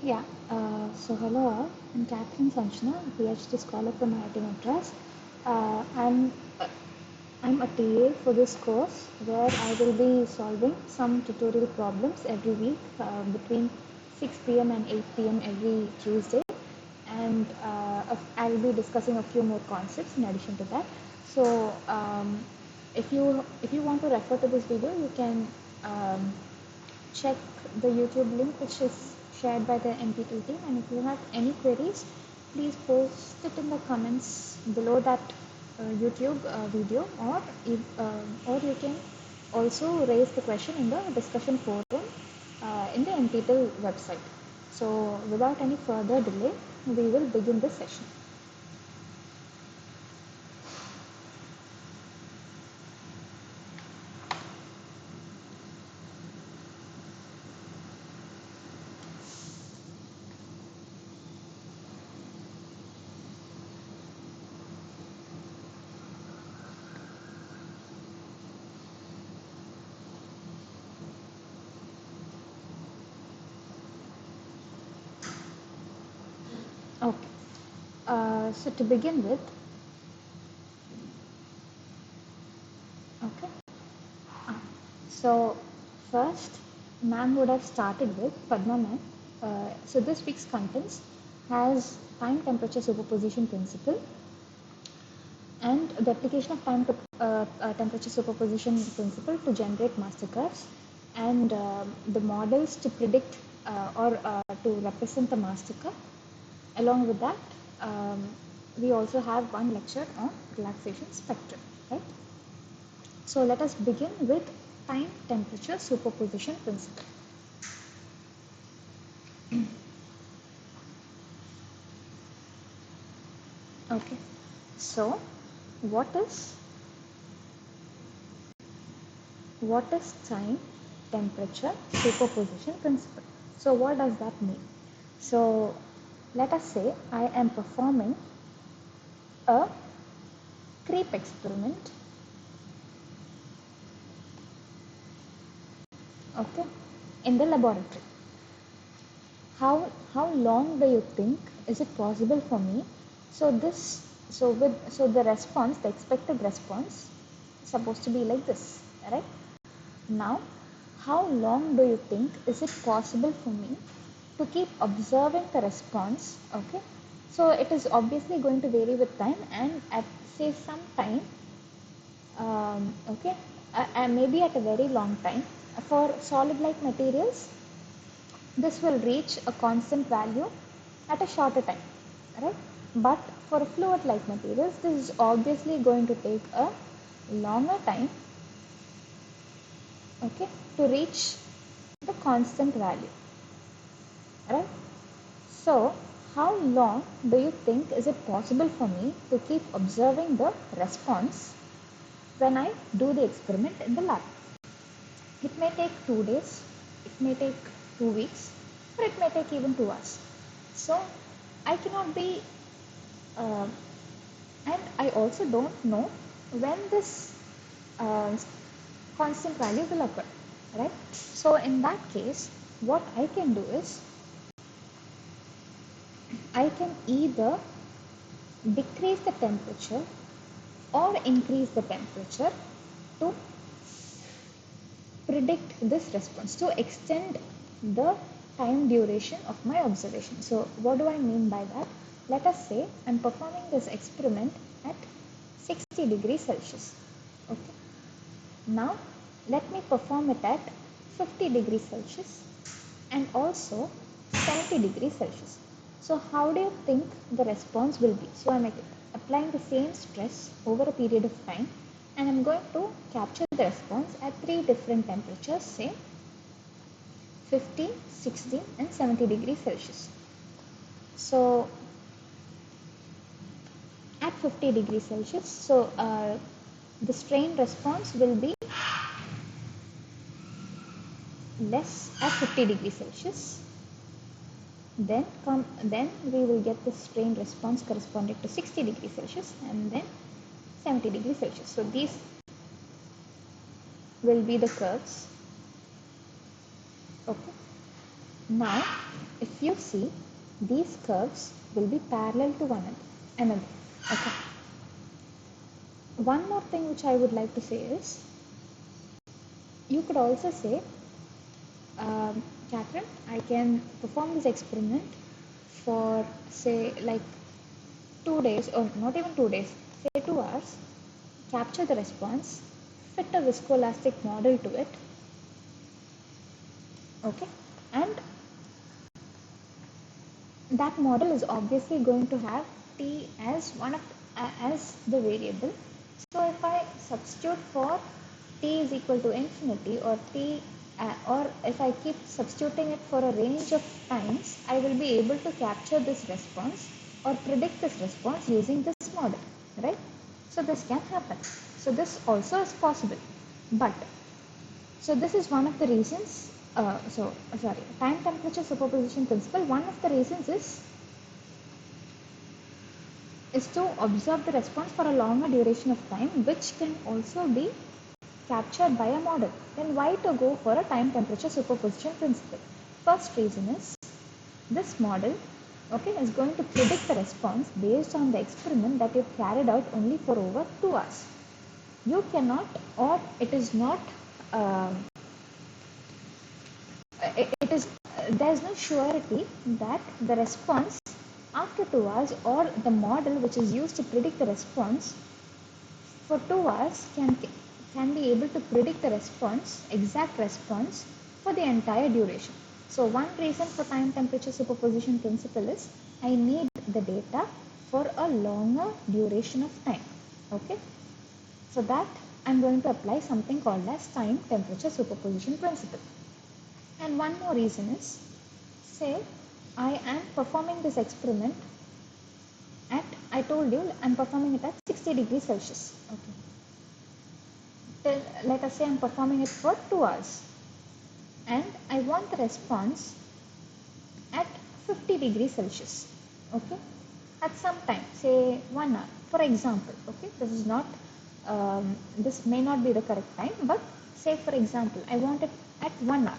Yeah, so hello all, I'm Catherine Sanchna, PhD scholar from IIT Madras. Uh, I'm, uh, I'm a TA for this course where I will be solving some tutorial problems every week between 6 p.m. and 8 p.m. every Tuesday. And I'll be discussing a few more concepts in addition to that. So if you want to refer to this video, you can um, check the YouTube link which is shared by the NPTEL team, and if you have any queries, please post it in the comments below that YouTube video, or you can also raise the question in the discussion forum in the NPTEL website. So without any further delay, we will begin this session. Okay. So to begin with, okay. So first, ma'am would have started with Padma ma'am. So this week's contents has time temperature superposition principle and the application of time to temperature superposition principle to generate master curves, and the models to predict or to represent the master curve. Along with that, we also have one lecture on relaxation spectrum, right? So let us begin with time temperature superposition principle. Okay, so what is time temperature superposition principle? So what does that mean? So let us say I am performing a creep experiment, okay, in the laboratory. How long do you think is it possible for me? So the response, the expected response is supposed to be like this, right? Now, how long do you think is it possible for me to keep observing the response? Okay, so it is obviously going to vary with time, and at say some time, okay, and maybe at a very long time. For solid like materials, this will reach a constant value at a shorter time, right? But for fluid like materials, this is obviously going to take a longer time, okay, to reach the constant value, right? So how long do you think is it possible for me to keep observing the response when I do the experiment in the lab? It may take 2 days, it may take 2 weeks, or it may take even 2 hours. So I cannot be, uh, and I also don't know when this uh, constant value will occur, right? So in that case, what I can do is I can either decrease the temperature or increase the temperature to predict this response, to extend the time duration of my observation. So what do I mean by that? Let us say I'm performing this experiment at 60 degrees Celsius. Okay. Now let me perform it at 50 degrees Celsius and also 70 degrees Celsius. So how do you think the response will be? So I'm applying the same stress over a period of time, and I'm going to capture the response at three different temperatures, say 50, 60 and 70 degrees Celsius. So at 50 degrees Celsius, so the strain response will be less at 50 degrees Celsius. Then we will get the strain response corresponding to 60 degrees Celsius and then 70 degrees Celsius. So these will be the curves. Okay. Now if you see, these curves will be parallel to one another. Okay. One more thing which I would like to say is, you could also say, Catherine, I can perform this experiment for say like 2 days, or not even 2 days, say 2 hours, capture the response, fit a viscoelastic model to it, okay, and that model is obviously going to have t as as the variable. So if I substitute for t is equal to infinity, or or if I keep substituting it for a range of times, I will be able to capture this response or predict this response using this model, right? So this can happen. So this also is possible. But so this is one of the reasons, time temperature superposition principle, one of the reasons is to observe the response for a longer duration of time, which can also be captured by a model. Then why to go for a time temperature superposition principle? First reason is, this model, okay, is going to predict the response based on the experiment that you've carried out only for over 2 hours. You cannot, or it is not, it is there is no surety that the response after 2 hours, or the model which is used to predict the response for 2 hours can be able to predict the exact response for the entire duration. So one reason for time temperature superposition principle is, I need the data for a longer duration of time. Okay, so that I'm going to apply something called as time temperature superposition principle. And one more reason is, say I am performing this experiment at, I told you I'm performing it at 60 degrees Celsius. Okay. Let us say I'm performing it for 2 hours, and I want the response at 50 degrees Celsius. Okay. At some time, say 1 hour, for example. Okay. This may not be the correct time, but say for example, I want it at 1 hour.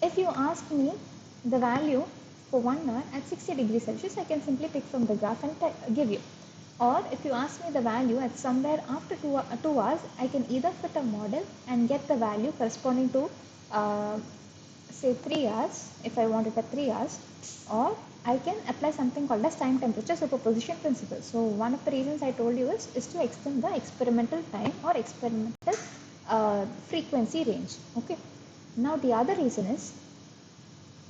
If you ask me the value for 1 hour at 60 degrees Celsius, I can simply pick from the graph and give you. Or if you ask me the value at somewhere after 2 hours, I can either fit a model and get the value corresponding to say 3 hours if I want it at 3 hours, or I can apply something called as time temperature superposition principle. So one of the reasons I told you is to extend the experimental time or experimental frequency range. Okay. Now the other reason is,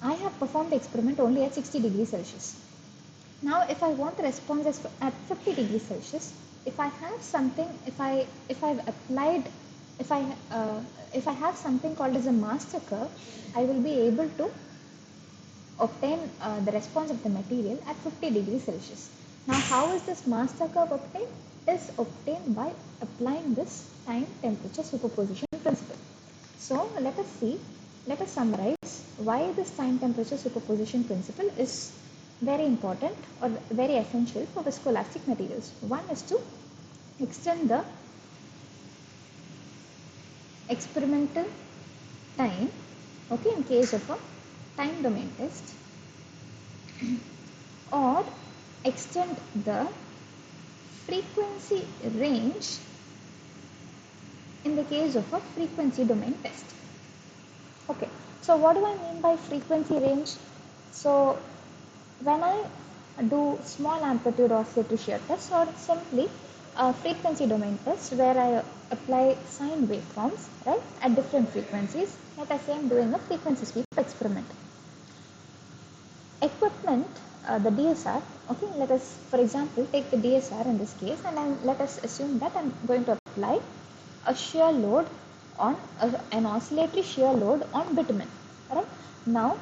I have performed the experiment only at 60 degrees Celsius. Now if I want the response at 50 degrees Celsius, if I have something, if I've applied, if I have something called as a master curve, I will be able to obtain the response of the material at 50 degrees Celsius. Now how is this master curve obtained? It is obtained by applying this time temperature superposition principle. So let us summarize why this time temperature superposition principle is very important or very essential for viscoelastic materials. One is to extend the experimental time, okay, in case of a time domain test, or extend the frequency range in the case of a frequency domain test. Okay, so what do I mean by frequency range? So when I do small amplitude oscillatory shear test, or simply a frequency domain test where I apply sine waveforms, right, at different frequencies, let us say I'm doing a frequency sweep experiment. Equipment, the DSR, okay, let us for example take the DSR in this case, and let us assume that I'm going to apply a shear load on an oscillatory shear load on bitumen. Right? Now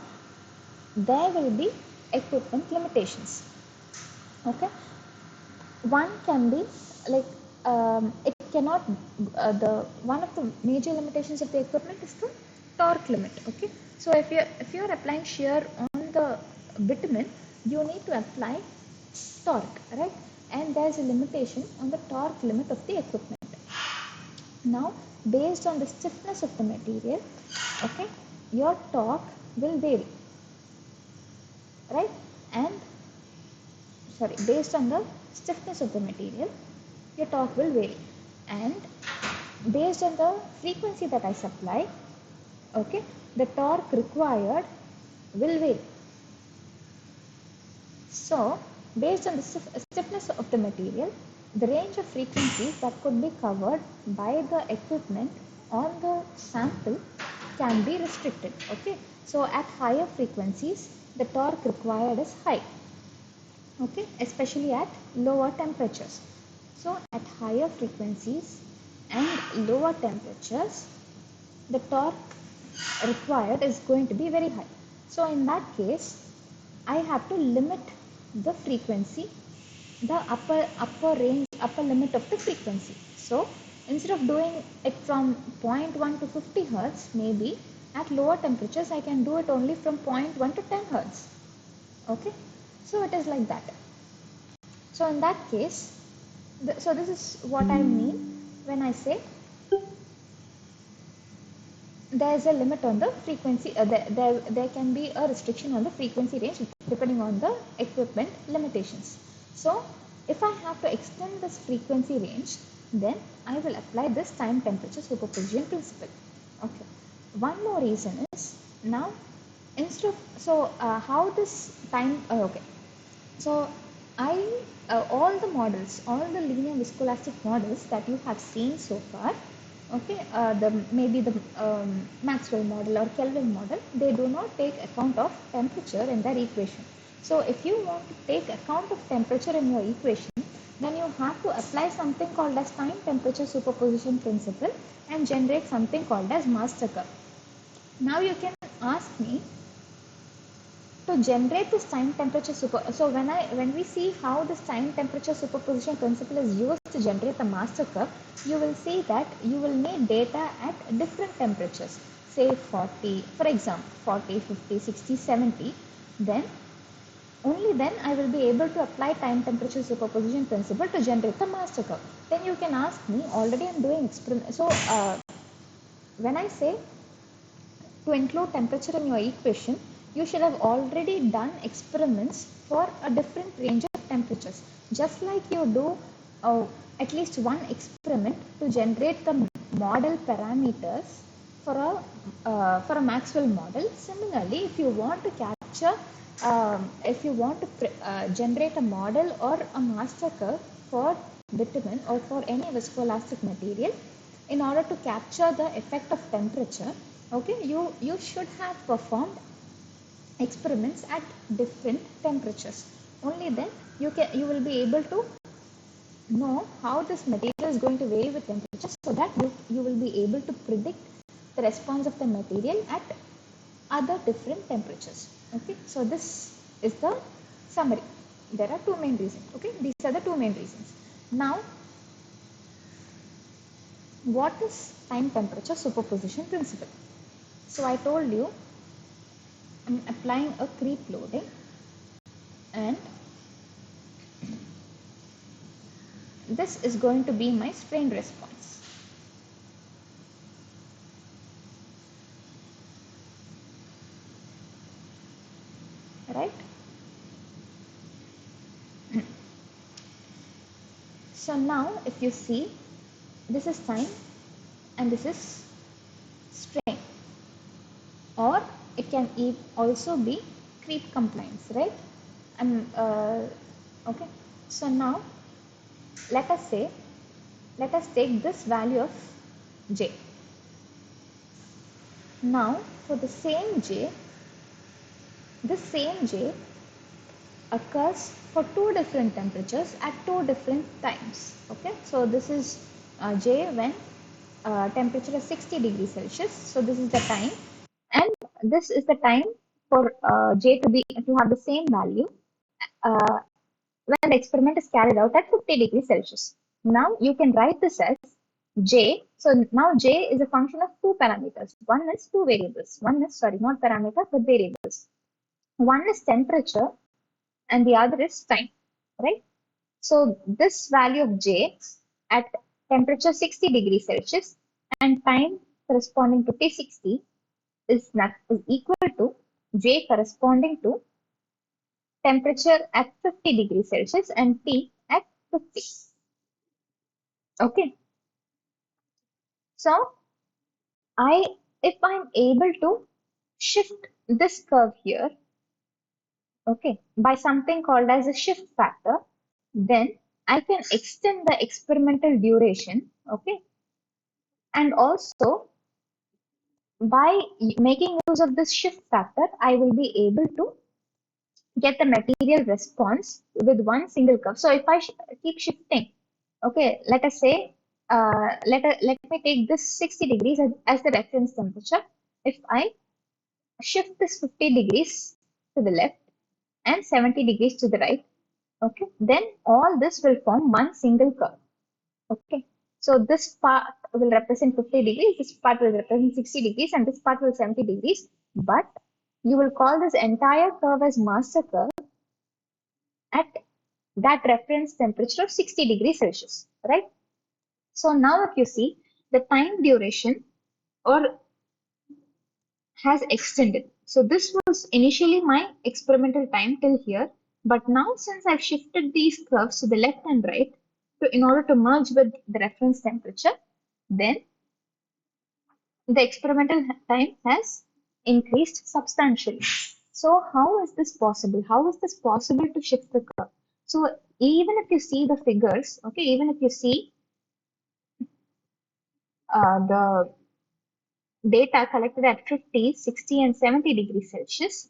there will be equipment limitations. Okay, one can be like it cannot the one of the major limitations of the equipment is the torque limit. Okay, so if you're applying shear on the bitumen, you need to apply torque, right? And there's a limitation on the torque limit of the equipment. Now based on the stiffness of the material, okay, your torque will vary, right? And sorry, based on the stiffness of the material, your torque will vary. And based on the frequency that I supply, okay, the torque required will vary. So, based on the stiffness of the material, the range of frequencies that could be covered by the equipment on the sample can be restricted. Okay, so at higher frequencies, the torque required is high. Okay, especially at lower temperatures. So, at higher frequencies and lower temperatures, the torque required is going to be very high. So, in that case, I have to limit the frequency, the upper limit of the frequency. So instead of doing it from 0.1 to 50 hertz, maybe at lower temperatures I can do it only from 0.1 to 10 hertz. Okay, so it is like that. So in that case, so this is what I mean when I say there is a limit on the frequency, there can be a restriction on the frequency range depending on the equipment limitations. So if I have to extend this frequency range, then I will apply this time temperature superposition principle. Okay. One more reason is now instead of, so how this time, okay. So I, all the models, all the linear viscoelastic models that you have seen so far, okay, maybe the Maxwell model or Kelvin model, they do not take account of temperature in their equation. So if you want to take account of temperature in your equation, then you have to apply something called as time temperature superposition principle and generate something called as master curve. Now you can ask me, to generate this time temperature so when we see how this time temperature superposition principle is used to generate the master curve, you will see that you will need data at different temperatures, say 40, for example 40, 50, 60, 70. Then only then I will be able to apply time temperature superposition principle to generate the master curve. Then you can ask me, already I'm doing experiment. So when I say to include temperature in your equation, you should have already done experiments for a different range of temperatures. Just like you do at least one experiment to generate the model parameters for a Maxwell model. Similarly, if you want to capture, if you want to generate a model or a master curve for bitumen or for any viscoelastic material, in order to capture the effect of temperature, okay, you should have performed experiments at different temperatures. Only then you will be able to know how this material is going to vary with temperature, so that you will be able to predict the response of the material at other different temperatures. Okay, so this is the summary. There are two main reasons. Okay, these are the two main reasons. Now, what is time temperature superposition principle? So I told you I'm applying a creep loading, and this is going to be my strain response. Right? So now if you see, this is time and this is strain, or it can also be creep compliance, right? Okay. So now let us take this value of J. Now for the same J, this same J occurs for two different temperatures at two different times. Okay, so this is J when temperature is 60 degrees Celsius. So this is the time, and this is the time for J to have the same value uh, when the experiment is carried out at 50 degrees Celsius. Now you can write this as J. So now J is a function of two parameters. One is two variables. One is, sorry, not parameters but variables. One is temperature and the other is time, right? So this value of J at temperature 60 degrees Celsius and time corresponding to T60 is equal to J corresponding to temperature at 50 degrees Celsius and T at 50. Okay, so I if I'm able to shift this curve here, okay, by something called as a shift factor, then I can extend the experimental duration, okay, and also by making use of this shift factor, I will be able to get the material response with one single curve. So if I keep shifting, okay, let us say, let me take this 60 degrees as the reference temperature. If I shift this 50 degrees to the left and 70 degrees to the right, okay, then all this will form one single curve. Okay, so this part will represent 50 degrees, this part will represent 60 degrees, and this part will 70 degrees. But you will call this entire curve as master curve at that reference temperature of 60 degrees Celsius, right? So now if you see, the time duration or has extended. So this was initially my experimental time till here, but now since I've shifted these curves to the left and right in order to merge with the reference temperature, then the experimental time has increased substantially. So how is this possible? How is this possible to shift the curve? So even if you see the figures, okay, even if you see the data collected at 50, 60, and 70 degrees Celsius,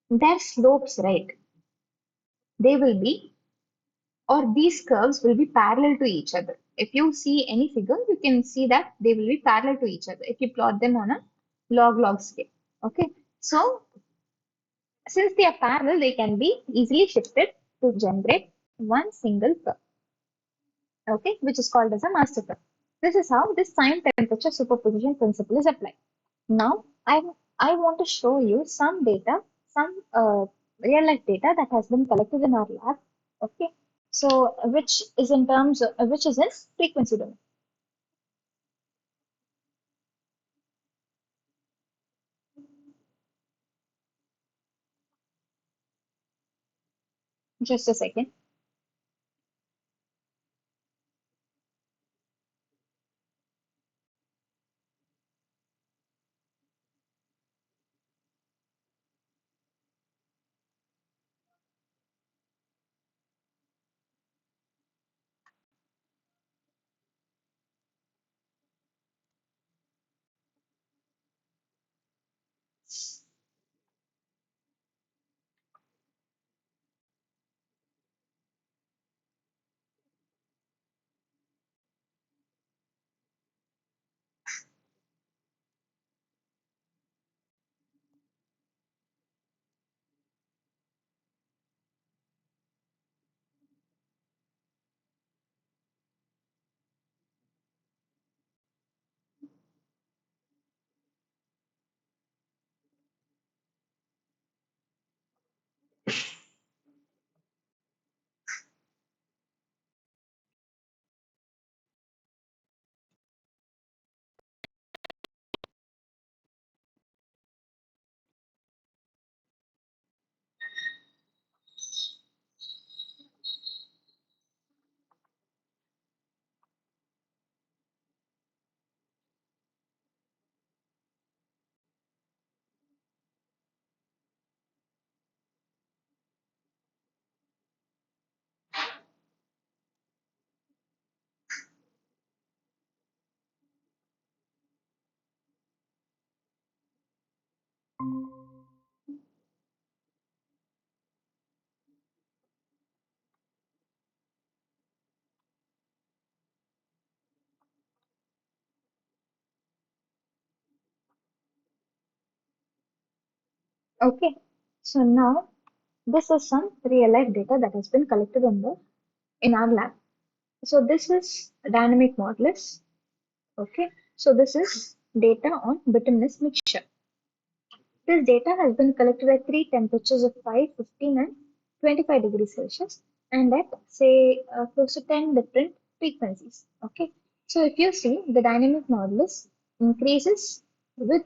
their slopes, right? They will be, or these curves will be parallel to each other. If you see any figure, you can see that they will be parallel to each other if you plot them on a log scale. Okay, so since they are parallel, they can be easily shifted to generate one single curve, okay, which is called as a master curve. This is how this time temperature superposition principle is applied. Now, I want to show you some data, some real life data that has been collected in our lab. Okay, so which is in terms of, which is in frequency domain. Just a second. Okay, so now this is some real life data that has been collected in our lab. So this is dynamic modulus. Okay, so this is data on bituminous mixture. This data has been collected at three temperatures of 5, 15, and 25 degrees Celsius, and at say close to 10 different frequencies. Okay, so if you see the dynamic modulus increases with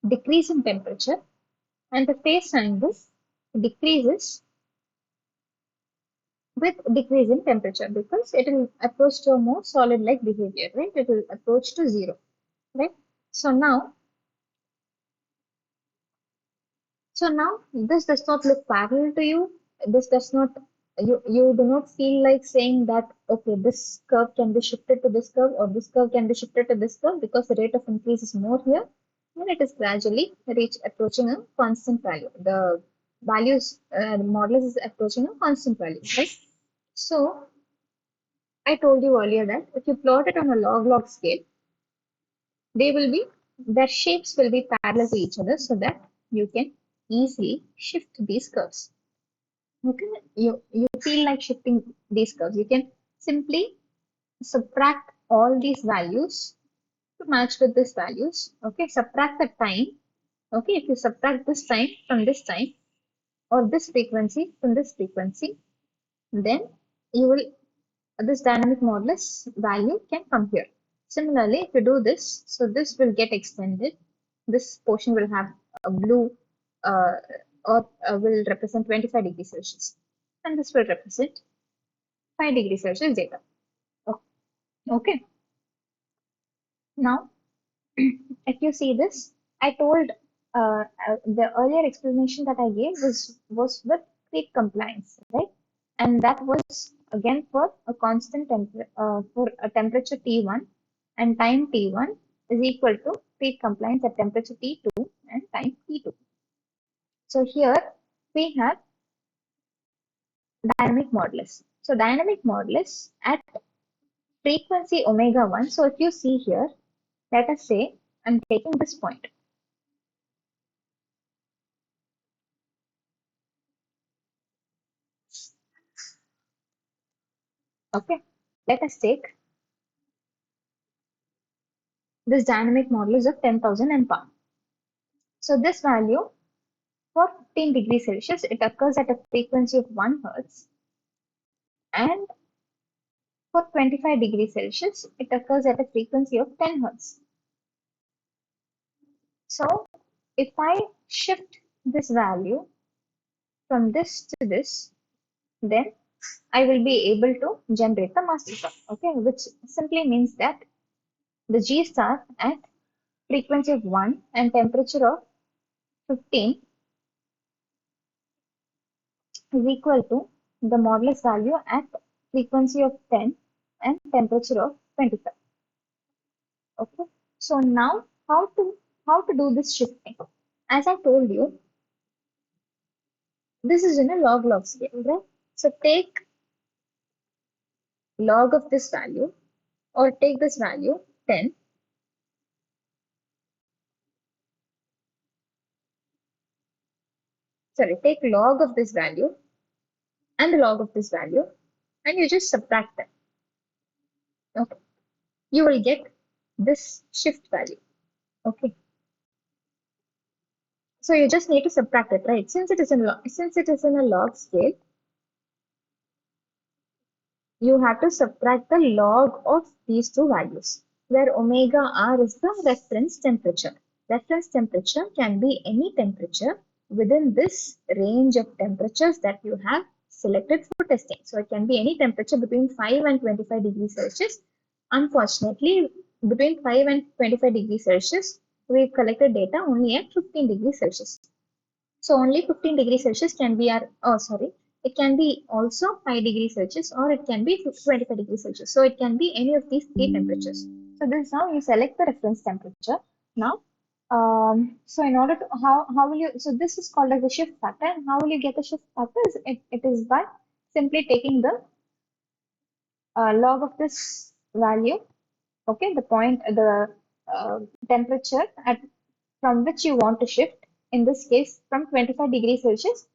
decrease in temperature, and the phase angle decreases with decrease in temperature because it will approach to a more solid-like behavior, right? It will approach to zero, right? So now, this does not look parallel to you. This does not, you do not feel like saying that, okay, this curve can be shifted to this curve or this curve can be shifted to this curve because the rate of increase is more here. And it is gradually approaching a constant value. The values, the modulus is approaching a constant value, right? So I told you earlier that if you plot it on a log-log scale, they will be, their shapes will be parallel to each other so that you can easily shift these curves. Okay, you feel like shifting these curves. You can simply subtract all these values to match with these values. Okay, subtract the time. Okay, if you subtract this time from this time or this frequency from this frequency, then you will this dynamic modulus value can come here. Similarly, if you do this, so this will get extended. This portion will have a blue uh, or will represent 25 degrees Celsius. And this will represent 5 degrees Celsius data. Okay. Now, if you see this, I told the earlier explanation that I gave was with creep compliance, right? And that was again for a constant for a temperature T1 and time T1 is equal to creep compliance at temperature T2 and time T2. So here we have dynamic modulus. So dynamic modulus at frequency omega 1. So if you see here, let us say I'm taking this point. Okay, let us take this dynamic modulus of 10,000 MPa. So this value for 15 degrees Celsius, it occurs at a frequency of 1 Hertz. And for 25 degrees Celsius, it occurs at a frequency of 10 Hertz. So if I shift this value from this to this, then I will be able to generate the mass system, okay, which simply means that the G star at frequency of 1 and temperature of 15 is equal to the modulus value at frequency of 10 and temperature of 25. Okay. So now how to do this shifting? As I told you, this is in a log-log scale, right? So take log of this value or take this value 10. Sorry, take log of this value and the log of this value and you just subtract them. Okay. You will get this shift value. Okay. So you just need to subtract it, right? Since it is in a log scale, you have to subtract the log of these two values, where omega r is the reference temperature. Reference temperature can be any temperature within this range of temperatures that you have selected for testing. So it can be any temperature between 5 and 25 degrees Celsius. Unfortunately, between 5 and 25 degrees Celsius, we've collected data only at 15 degrees Celsius. So only 15 degrees Celsius can be our, oh sorry, it can be also 5 degrees Celsius or it can be 25 degrees Celsius. So it can be any of these three temperatures. So this is how you select the reference temperature. Now, so in order to, how will you, so this is called as the shift factor. And how will you get the shift factor? It is by simply taking the log of this value, okay, the point, the temperature at from which you want to shift. In this case, from 25 degrees Celsius,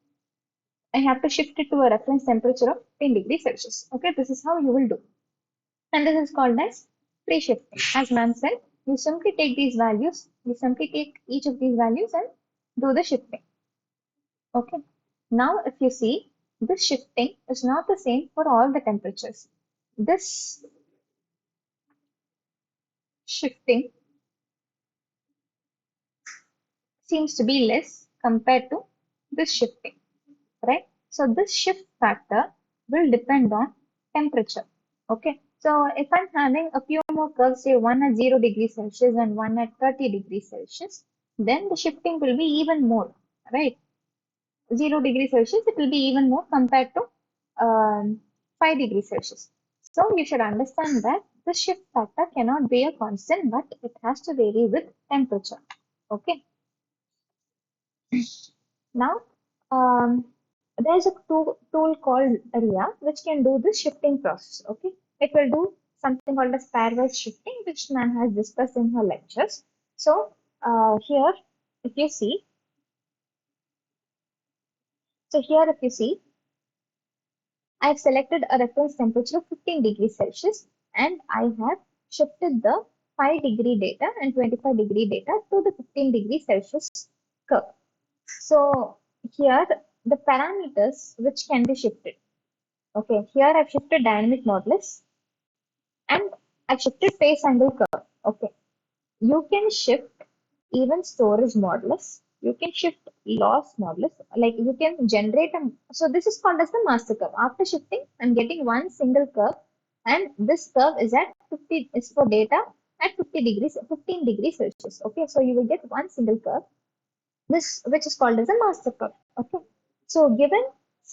I have to shift it to a reference temperature of 10 degrees Celsius. Okay, this is how you will do. And this is called as pre-shifting. As ma'am said, you simply take these values, you simply take each of these values and do the shifting. Okay. Now, if you see, this shifting is not the same for all the temperatures. This shifting seems to be less compared to this shifting, right? So this shift factor will depend on temperature. Okay. So if I'm having a few more curves, say one at 0 degrees Celsius and one at 30 degrees Celsius, then the shifting will be even more, right? 0 degrees Celsius, it will be even more compared to 5 degrees Celsius. So you should understand that the shift factor cannot be a constant, but it has to vary with temperature. Okay. Now, there's a tool called RIA which can do the shifting process. Okay, it will do something called as pairwise shifting, which ma'am has discussed in her lectures. So here, if you see, so here if you see, I've selected a reference temperature of 15 degrees Celsius, and I have shifted the 5-degree data and 25-degree data to the 15 degrees Celsius curve. So here the parameters which can be shifted. Okay, here I've shifted dynamic modulus and I've shifted phase angle curve. Okay, you can shift even storage modulus. You can shift loss modulus. Like you can generate a. So this is called as the master curve. After shifting, I'm getting one single curve, and this curve is at 50 is for data at 50 degrees, 15 degrees Celsius. Okay, so you will get one single curve this which is called as a master curve. Okay. So given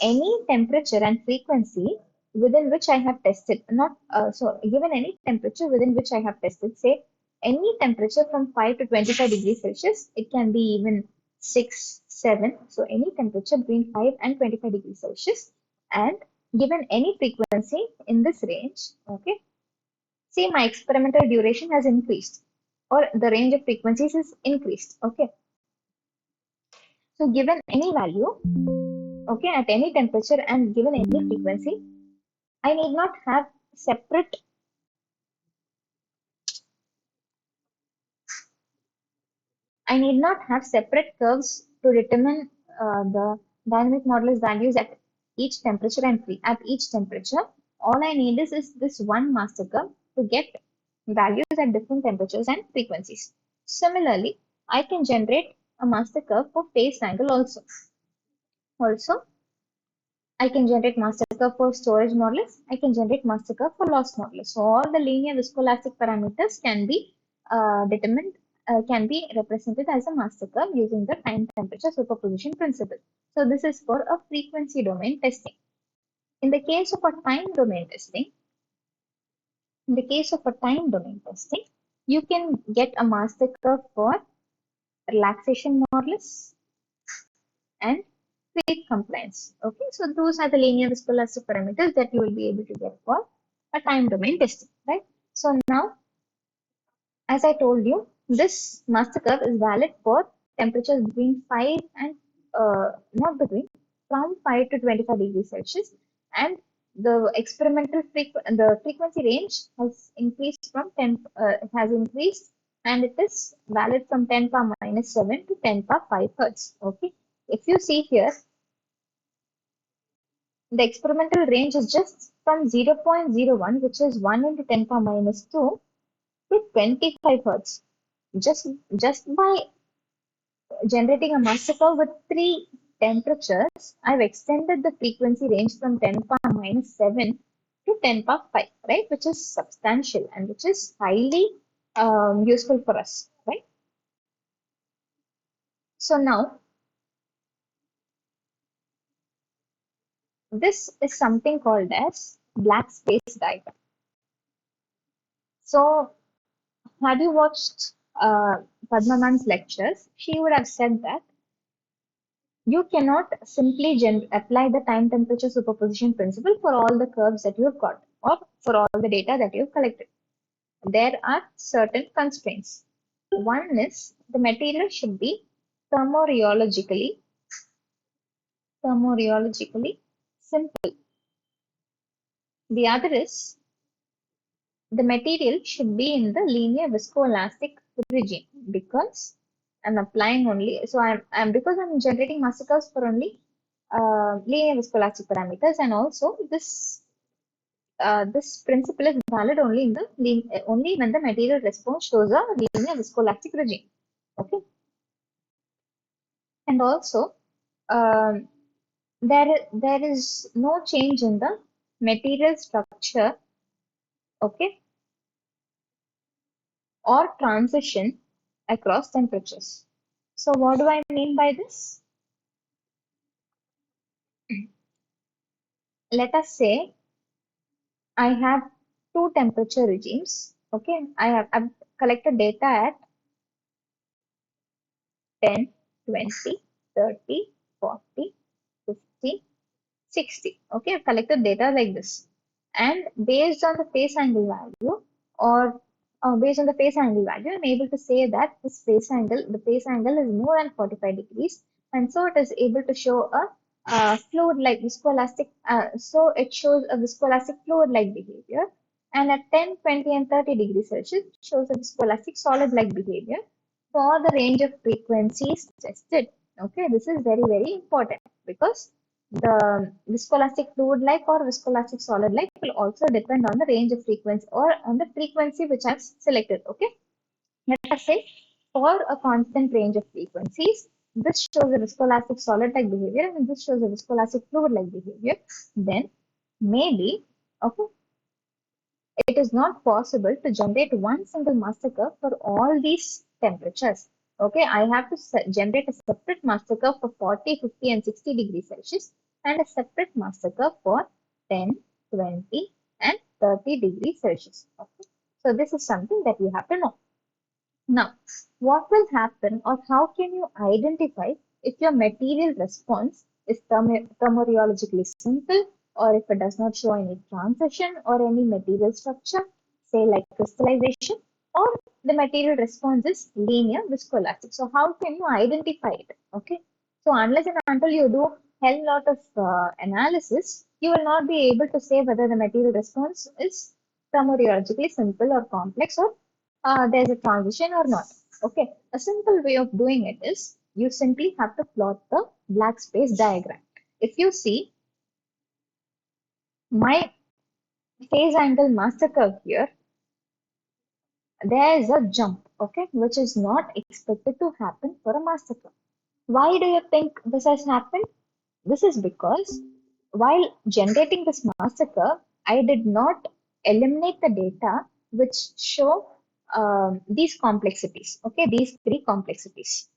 any temperature and frequency within which I have tested, not so given any temperature within which I have tested, say any temperature from 5 to 25 degrees Celsius, it can be even 6, 7. So any temperature between 5 and 25 degrees Celsius, and given any frequency in this range, okay, see my experimental duration has increased or the range of frequencies is increased. Okay. So given any value, okay, at any temperature and given any frequency, I need not have separate, I need not have separate curves to determine the dynamic modulus values at each temperature and at each temperature. All I need is this one master curve to get values at different temperatures and frequencies. Similarly, I can generate a master curve for phase angle also. Also, I can generate master curve for storage modulus. I can generate master curve for loss modulus. So all the linear viscoelastic parameters can be determined, can be represented as a master curve using the time temperature superposition principle. So this is for a frequency domain testing. In the case of a time domain testing, in the case of a time domain testing, you can get a master curve for relaxation modulus and quick compliance. Okay, so those are the linear viscoelastic parameters that you will be able to get for a time domain testing, right? So now, as I told you, this master curve is valid for temperatures between 5 and not between from 5 to 25 degrees Celsius, and the experimental the frequency range has increased from 10 has increased, and it is valid from 10 power minus 7 to 10 power 5 hertz. Okay, if you see here, the experimental range is just from 0.01, which is 1 into 10 power minus 2, to 25 hertz. Just by generating a master curve with three temperatures, I've extended the frequency range from 10 power minus 7 to 10 power 5, right? Which is substantial and which is highly useful for us, right? So now, this is something called as black space diagram. So had you watched Padma Man's lectures, she would have said that you cannot simply apply the time temperature superposition principle for all the curves that you've got or for all the data that you've collected. There are certain constraints. One is the material should be thermorheologically simple. The other is the material should be in the linear viscoelastic regime because I'm applying only, so because I'm generating master curves for only linear viscoelastic parameters, and also this principle is valid only in the only when the material response shows a linear viscoelastic regime. Okay. And also, um, there is no change in the material structure, okay, or transition across temperatures. So what do I mean by this? Let us say I have two temperature regimes. Okay, I've collected data at 10, 20, 30, 40, 50, 60. Okay, I've collected data like this. And based on the phase angle value or based on the phase angle value, I'm able to say that the phase angle is more than 45 degrees. And so it is able to show a fluid-like viscoelastic, so it shows a viscoelastic fluid-like behavior. And at 10, 20, and 30 degrees Celsius, it shows a viscoelastic solid-like behavior for the range of frequencies tested. Okay, this is very, very important because the viscoelastic fluid like or viscoelastic solid like will also depend on the range of frequency or on the frequency which I've selected. Okay, let us say for a constant range of frequencies, this shows a viscoelastic solid like behavior and this shows a viscoelastic fluid like behavior. Then maybe, okay, it is not possible to generate one single master curve for all these temperatures. Okay, I have to generate a separate master curve for 40, 50, and 60 degrees Celsius and a separate master curve for 10, 20, and 30 degrees Celsius. Okay, so this is something that you have to know. Now, what will happen or how can you identify if your material response is thermorheologically simple or if it does not show any transition or any material structure, say like crystallization, or the material response is linear viscoelastic. So how can you identify it? Okay. So unless and until you do hell lot of analysis, you will not be able to say whether the material response is thermorheologically simple or complex or there's a transition or not. Okay, a simple way of doing it is you simply have to plot the black space diagram. If you see my phase angle master curve here, there is a jump, okay, which is not expected to happen for a master curve. Why do you think this has happened? This is because while generating this master curve, I did not eliminate the data which show these complexities, okay, these three complexities,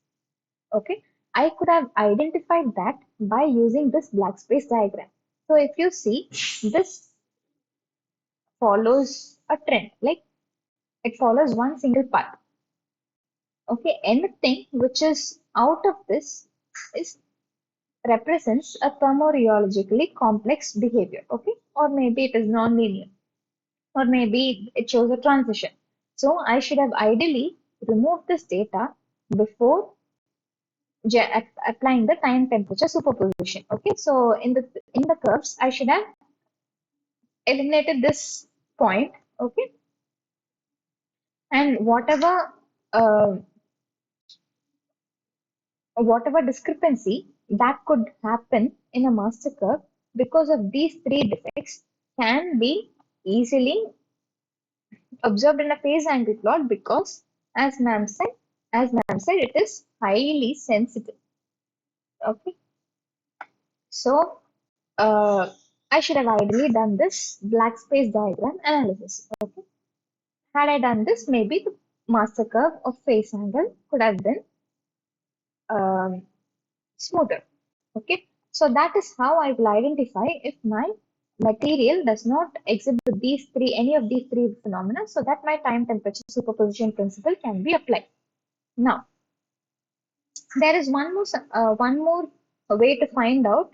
okay. I could have identified that by using this black space diagram. So if you see, this follows a trend, like it follows one single path, okay. Anything which is out of this is represents a thermorheologically complex behavior, okay? Or maybe it is non-linear, or maybe it shows a transition. So I should have ideally removed this data before applying the time temperature superposition. Okay, so in the curves, I should have eliminated this point. Okay, and uh, whatever discrepancy that could happen in a master curve because of these three defects can be easily observed in a phase angle plot because as ma'am said, it is highly sensitive. Okay, so I should have ideally done this black space diagram analysis. Okay, had I done this, maybe the master curve of phase angle could have been um, smoother. Okay, so that is how I will identify if my material does not exhibit any of these three phenomena, so that my time temperature superposition principle can be applied. Now, there is one more way to find out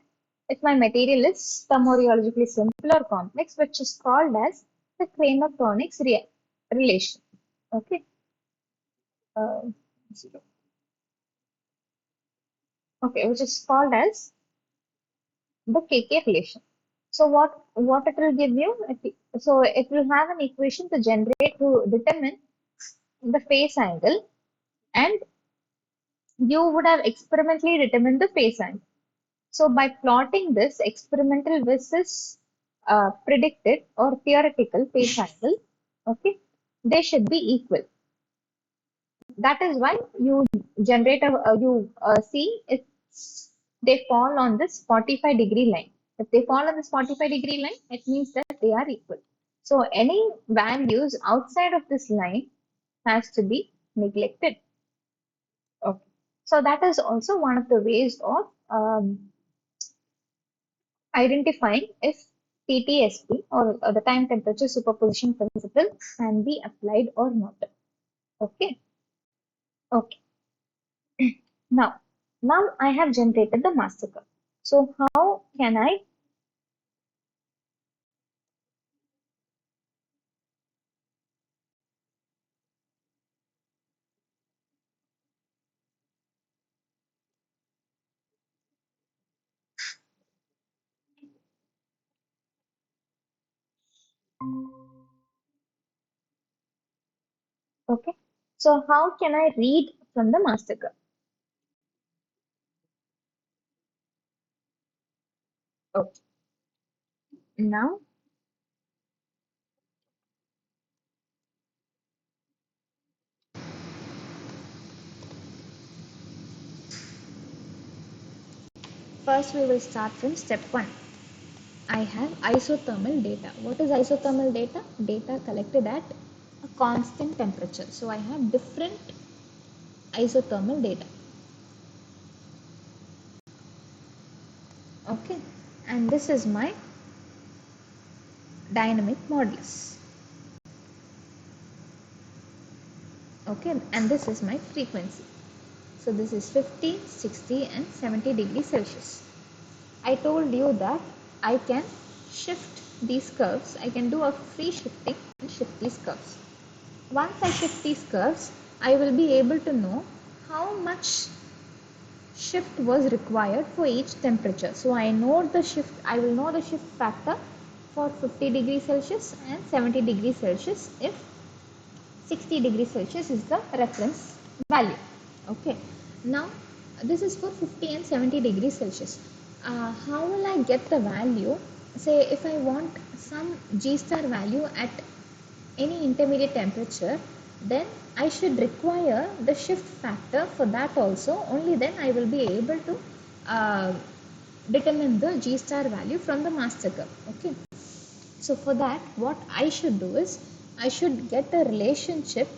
if my material is thermorheologically simple or complex, which is called as the Kramer-Kronig's relation. Okay. Uh, okay, which is called as the KK relation. So what it will give you? So it will have an equation to determine the phase angle, and you would have experimentally determined the phase angle. So by plotting this experimental versus predicted or theoretical phase angle, okay, they should be equal. That is why you see they fall on this 45-degree line. If they fall on this 45-degree line, it means that they are equal. So any values outside of this line has to be neglected. Okay. So that is also one of the ways of identifying if TTSP or the time temperature superposition principle can be applied or not. Okay. Okay. Now, now I have generated the master curve. So how can I? Okay. So how can I read from the master curve? Okay. Now, first we will start from step 1. I have isothermal data. What is isothermal data? Data collected at a constant temperature. So I have different isothermal data. Okay. And this is my dynamic modulus. Okay. And this is my frequency. So this is 50, 60 and 70 degrees Celsius. I told you that I can shift these curves. I can do a free shifting and shift these curves. Once I shift these curves, I will be able to know how much shift was required for each temperature. So I will know the shift factor for 50 degrees Celsius and 70 degrees Celsius if 60 degrees Celsius is the reference value. Okay. Now this is for 50 and 70 degrees Celsius. How will I get the value? Say if I want some G star value at any intermediate temperature, then I should require the shift factor for that also. Only then I will be able to determine the G star value from the master curve. Okay. So for that, what I should do is I should get a relationship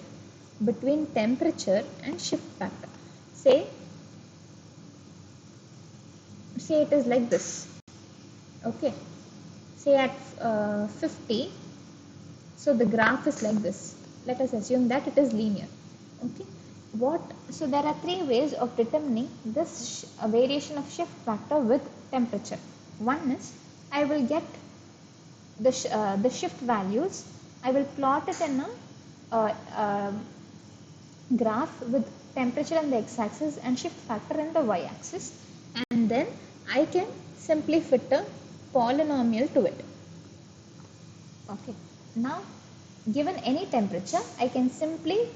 between temperature and shift factor. Say, say it is like this. Okay. Say at 50, so the graph is like this. Let us assume that it is linear. Okay. So there are three ways of determining this variation of shift factor with temperature. One is I will get the shift values. I will plot it in a graph with temperature on the x-axis and shift factor in the y-axis, and then I can simply fit a polynomial to it. Okay. Now, given any temperature, I can simply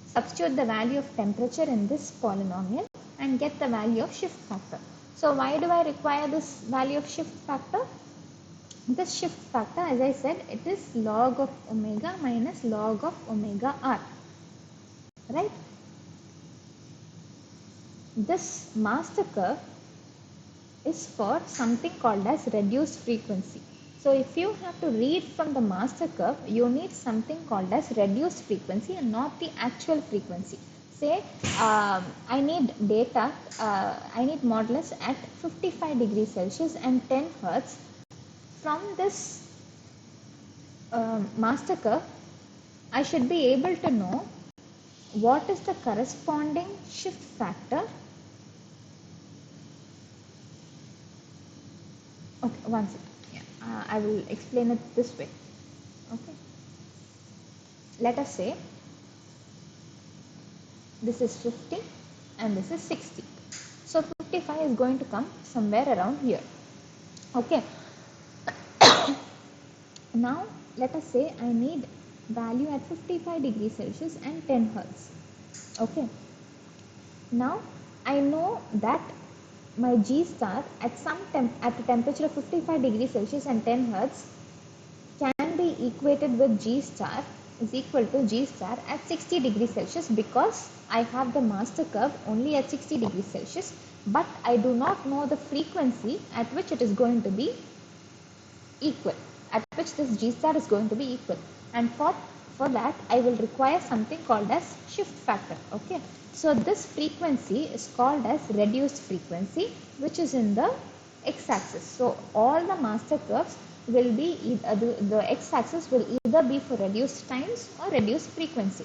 substitute the value of temperature in this polynomial and get the value of shift factor. So why do I require this value of shift factor? This shift factor, as I said, it is log of omega minus log of omega r, right? This master curve is for something called as reduced frequency. So if you have to read from the master curve, you need something called as reduced frequency and not the actual frequency. Say I need data, I need modulus at 55 degrees Celsius and 10 Hertz. From this master curve, I should be able to know what is the corresponding shift factor. Okay, one second. Yeah, I will explain it this way. Okay. Let us say this is 50 and this is 60. So 55 is going to come somewhere around here. Okay. Now let us say I need value at 55 degrees Celsius and 10 Hertz. Okay. Now I know that my G star at at a temperature of 55 degrees Celsius and 10 Hertz can be equated with G star is equal to G star at 60 degrees Celsius because I have the master curve only at 60 degrees Celsius, but I do not know the frequency at which it is going to be equal, at which this G star is going to be equal. And for that, I will require something called as shift factor. Okay. So this frequency is called as reduced frequency, which is in the x-axis. So all the master curves will be, the x-axis will either be for reduced times or reduced frequency.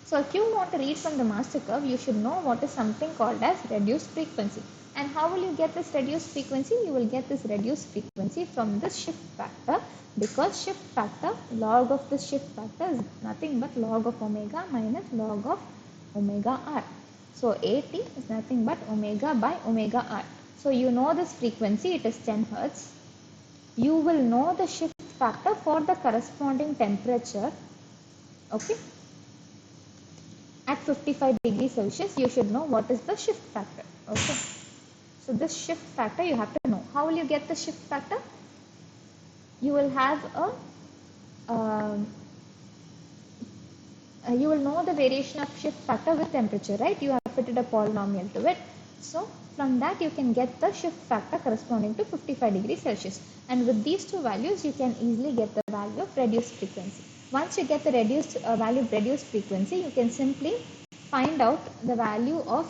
So if you want to read from the master curve, you should know what is something called as reduced frequency. And how will you get this reduced frequency? You will get this reduced frequency from this shift factor, because shift factor, log of this shift factor is nothing but log of omega minus log of omega r. So AT is nothing but omega by omega r. So you know this frequency, it is 10 Hertz. You will know the shift factor for the corresponding temperature. Okay. At 55 degrees Celsius, you should know what is the shift factor. Okay. So this shift factor you have to know. How will you get the shift factor? You will have you will know the variation of shift factor with temperature, right? You have fitted a polynomial to it. So from that you can get the shift factor corresponding to 55 degrees Celsius. And with these two values, you can easily get the value of reduced frequency. Once you get the value of reduced frequency, you can simply find out the value of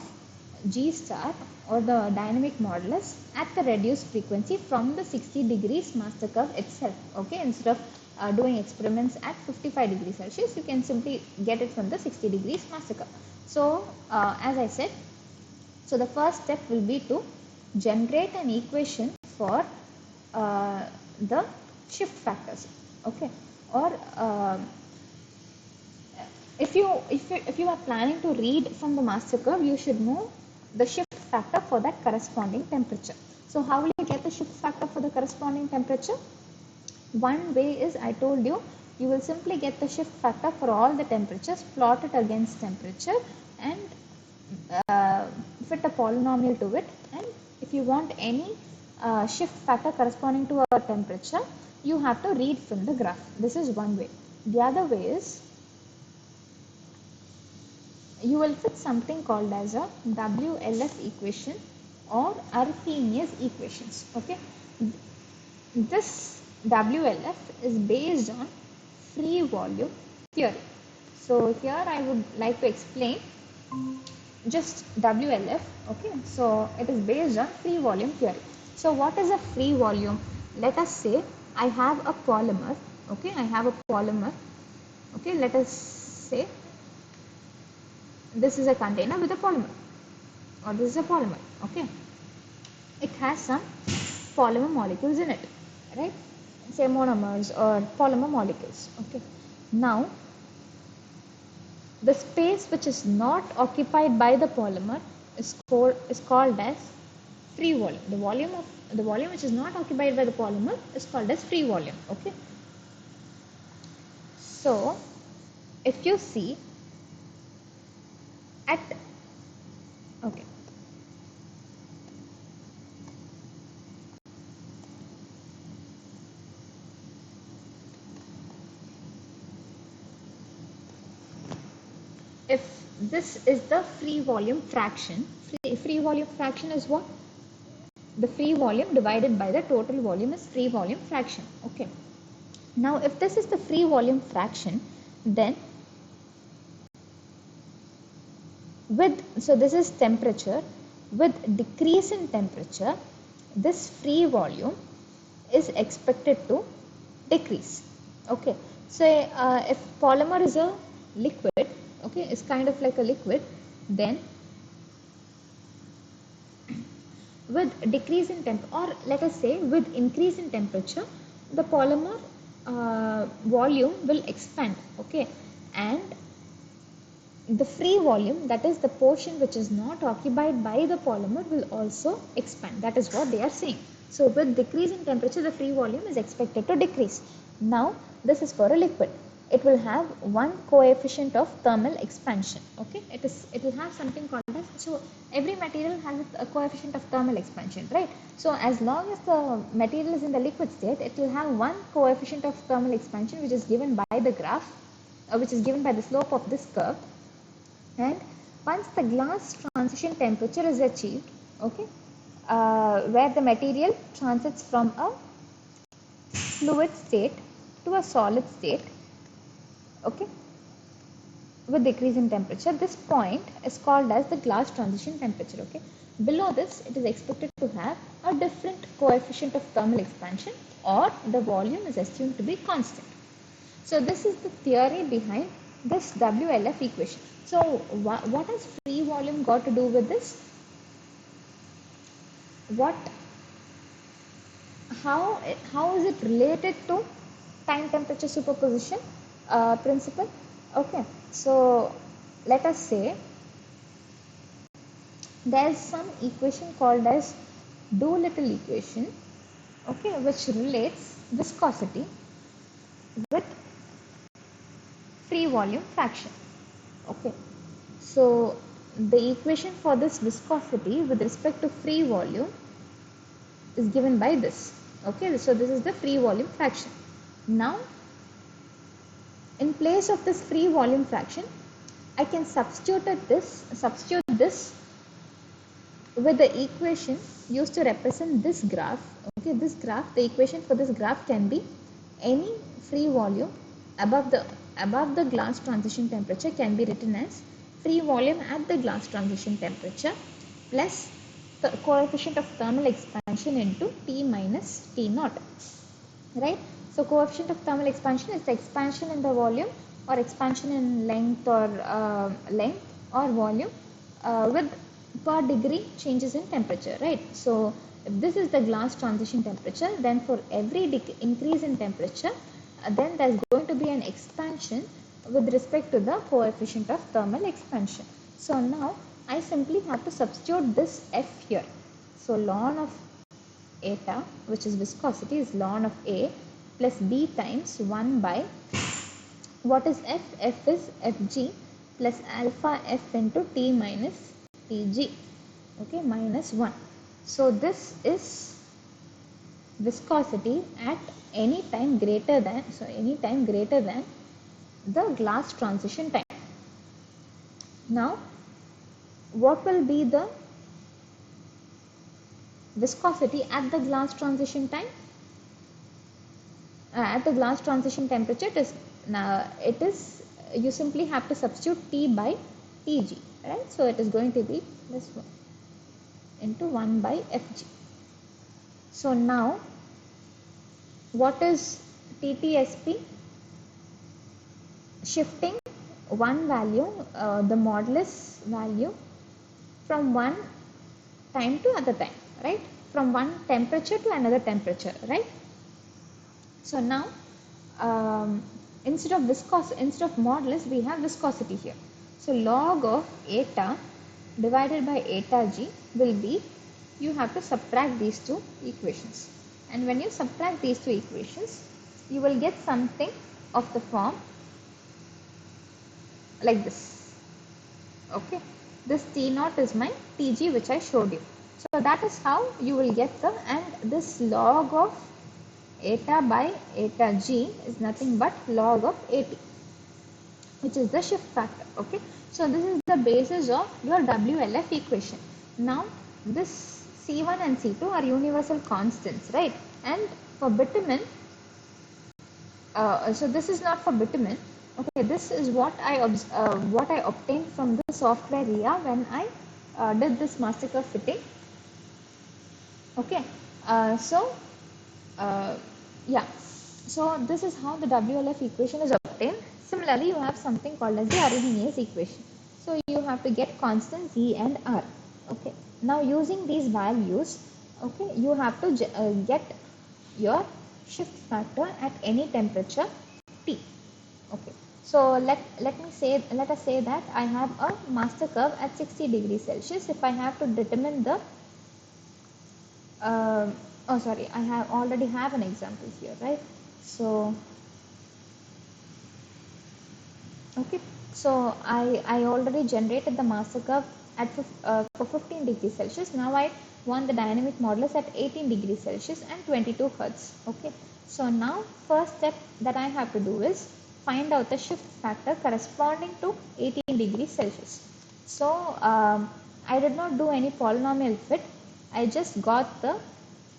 G star or the dynamic modulus at the reduced frequency from the 60 degrees master curve itself. Okay, instead of doing experiments at 55 degrees Celsius, you can simply get it from the 60 degrees master curve. So as I said, so the first step will be to generate an equation for the shift factors. Okay, or if you are planning to read from the master curve, you should know the shift factor for that corresponding temperature. So how will you get the shift factor for the corresponding temperature? One way is, I told you, you will simply get the shift factor for all the temperatures, plot it against temperature, and fit a polynomial to it. And if you want any shift factor corresponding to a temperature, you have to read from the graph. This is one way. The other way is, you will fit something called as a WLF equation or Arrhenius equations. Okay, this WLF is based on free volume theory. So here I would like to explain just WLF. Okay, so it is based on free volume theory. So what is a free volume? Let us say I have a polymer. Okay, I have a polymer. Okay, let us say this is a container with a polymer, or this is a polymer. Okay, it has some polymer molecules in it, right? Say monomers or polymer molecules. Okay, now the space which is not occupied by the polymer is called as free volume. The volume which is not occupied by the polymer is called as free volume. Okay, so if you see at okay, if this is the free volume fraction, free volume fraction is what? The free volume divided by the total volume is free volume fraction. Okay, now if this is the free volume fraction, then so this is temperature. With decrease in temperature, this free volume is expected to decrease. Okay, so if polymer is a liquid, okay, it's kind of like a liquid, then with decrease in temp, or let us say with increase in temperature, the polymer volume will expand. Okay, and the free volume, that is the portion which is not occupied by the polymer, will also expand. That is what they are saying. So with decrease in temperature, the free volume is expected to decrease. Now this is for a liquid. It will have one coefficient of thermal expansion. Okay, it will have something called as, so every material has a coefficient of thermal expansion, right? So as long as the material is in the liquid state, it will have one coefficient of thermal expansion which is given by the graph. which is given by the slope of this curve. And once the glass transition temperature is achieved, okay, where the material transits from a fluid state to a solid state, okay, with decrease in temperature, this point is called as the glass transition temperature. Okay, below this it is expected to have a different coefficient of thermal expansion, or the volume is assumed to be constant. So this is the theory behind this WLF equation. So what has free volume got to do with this? How is it related to time temperature superposition principle? Okay, so let us say there is some equation called as Doolittle equation, okay, which relates viscosity with free volume fraction. Okay, so the equation for this viscosity with respect to free volume is given by this. Okay, so this is the free volume fraction. Now, in place of this free volume fraction, I can substitute this with the equation used to represent this graph. Okay, this graph, the equation for this graph can be any free volume above the glass transition temperature can be written as free volume at the glass transition temperature plus the coefficient of thermal expansion into T minus T naught, right? So coefficient of thermal expansion is the expansion in the volume or expansion in length or volume with per degree changes in temperature, right? So if this is the glass transition temperature, then for every increase in temperature, then there's going to be an expansion with respect to the coefficient of thermal expansion. So now I simply have to substitute this F here. So ln of eta, which is viscosity, is ln of A plus B times 1 by what is F? F is Fg plus alpha F into T minus Tg, okay, minus 1. So this is viscosity at any time greater than the glass transition time. Now what will be the viscosity at the glass transition time? At the glass transition temperature, it is you simply have to substitute T by Tg, right? So it is going to be this one into 1 by Fg. So now what is TTSP? Shifting one value, the modulus value, from one time to other time, right? From one temperature to another temperature, right? So now instead of modulus, we have viscosity here. So log of eta divided by eta g will be, you have to subtract these two equations, and when you subtract these two equations, you will get something of the form like this. Okay, this T naught is my Tg, which I showed you. So that is how you will get and this log of eta by eta g is nothing but log of At, which is the shift factor. Okay, so this is the basis of your WLF equation. Now this C1 and C2 are universal constants, right? And for bitumen, so this is not for bitumen. Okay, this is what I obtained from the software RIA when I did this master curve fitting. Okay, yeah, so this is how the WLF equation is obtained. Similarly, you have something called as the Arrhenius equation. So you have to get constants E and R. Okay, now using these values, okay, you have to get your shift factor at any temperature T. Okay, so let us say that I have a master curve at 60 degrees Celsius. If I have to determine the oh sorry, I already have an example here, right? So okay, so I already generated the master curve at for 15 degrees Celsius. Now I want the dynamic modulus at 18 degrees Celsius and 22 Hertz. Okay, so now first step that I have to do is find out the shift factor corresponding to 18 degrees Celsius. So I did not do any polynomial fit. I just got the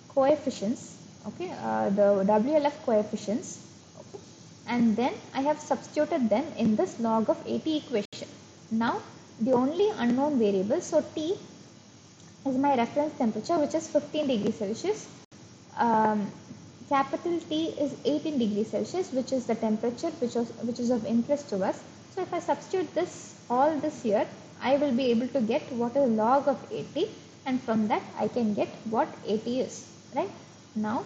coefficients, okay, the WLF coefficients, okay, and then I have substituted them in this log of 80 equation. Now the only unknown variable, so T is my reference temperature, which is 15 degrees Celsius. Capital T is 18 degrees Celsius, which is the temperature which is of interest to us. So if I substitute all this here, I will be able to get what is log of 80, and from that I can get what 80 is, right? Now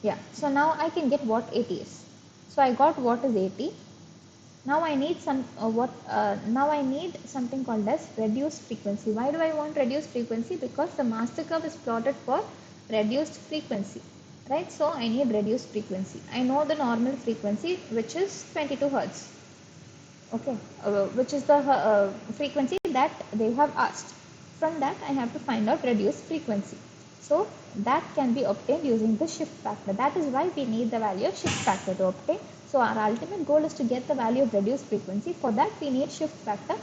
yeah, so now I can get what 80 is. So I got what is 80. Now I need now I need something called as reduced frequency. Why do I want reduced frequency? Because the master curve is plotted for reduced frequency, right? So I need reduced frequency. I know the normal frequency, which is 22 hertz, okay, which is the frequency that they have asked. From that I have to find out reduced frequency. So that can be obtained using the shift factor. That is why we need the value of shift factor to obtain. So our ultimate goal is to get the value of reduced frequency. For that we need shift factor,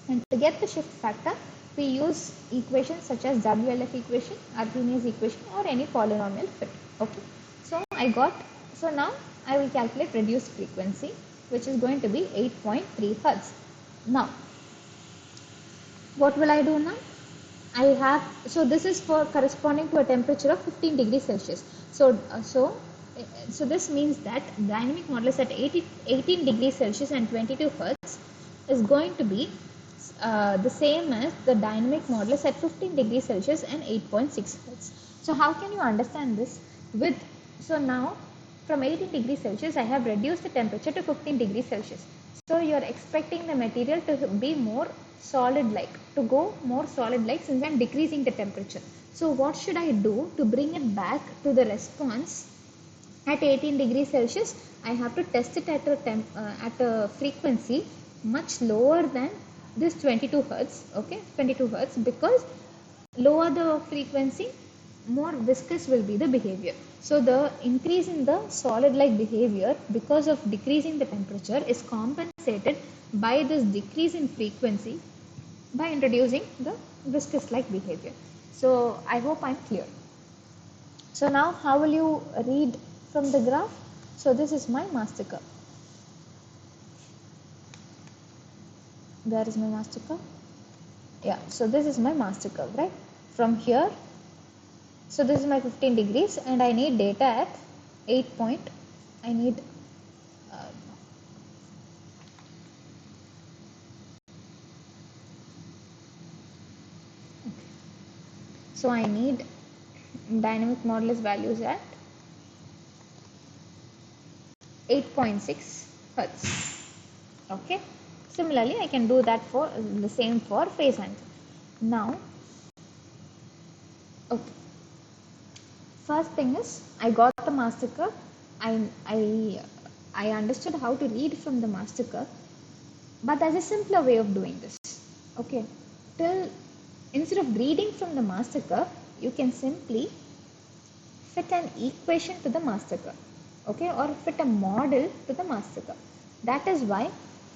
and to get the shift factor we use equations such as WLF equation, Arrhenius equation, or any polynomial fit. Okay, so now I will calculate reduced frequency, which is going to be 8.3 hertz. Now what will I do now? So this is for corresponding to a temperature of 15 degrees Celsius. So this means that dynamic modulus at 18 degrees Celsius and 22 hertz is going to be the same as the dynamic modulus at 15 degrees Celsius and 8.6 hertz. So how can you understand this? So now from 18 degrees Celsius I have reduced the temperature to 15 degrees Celsius. So you are expecting the material to be more solid-like, to go more solid-like, since I am decreasing the temperature. So what should I do to bring it back to the response at 18 degrees Celsius? I have to test it at a frequency much lower than this 22 hertz, okay, 22 hertz, because lower the frequency, more viscous will be the behavior. So the increase in the solid-like behavior because of decreasing the temperature is compensated by this decrease in frequency by introducing the viscous-like behavior. So I hope I'm clear. So now how will you read from the graph? So this is my master curve. Where is my master curve? Yeah, so this is my master curve, right? From here, so this is my 15 degrees and I need data at 8 point, I need so I need dynamic modulus values at 8.6 hertz. Okay, similarly I can do that for the same for phase angle. Now okay, first thing is I got the master curve. I understood how to read from the master curve, but there's a simpler way of doing this. Okay, instead of reading from the master curve, you can simply fit an equation to the master curve, okay, or fit a model to the master curve. That is why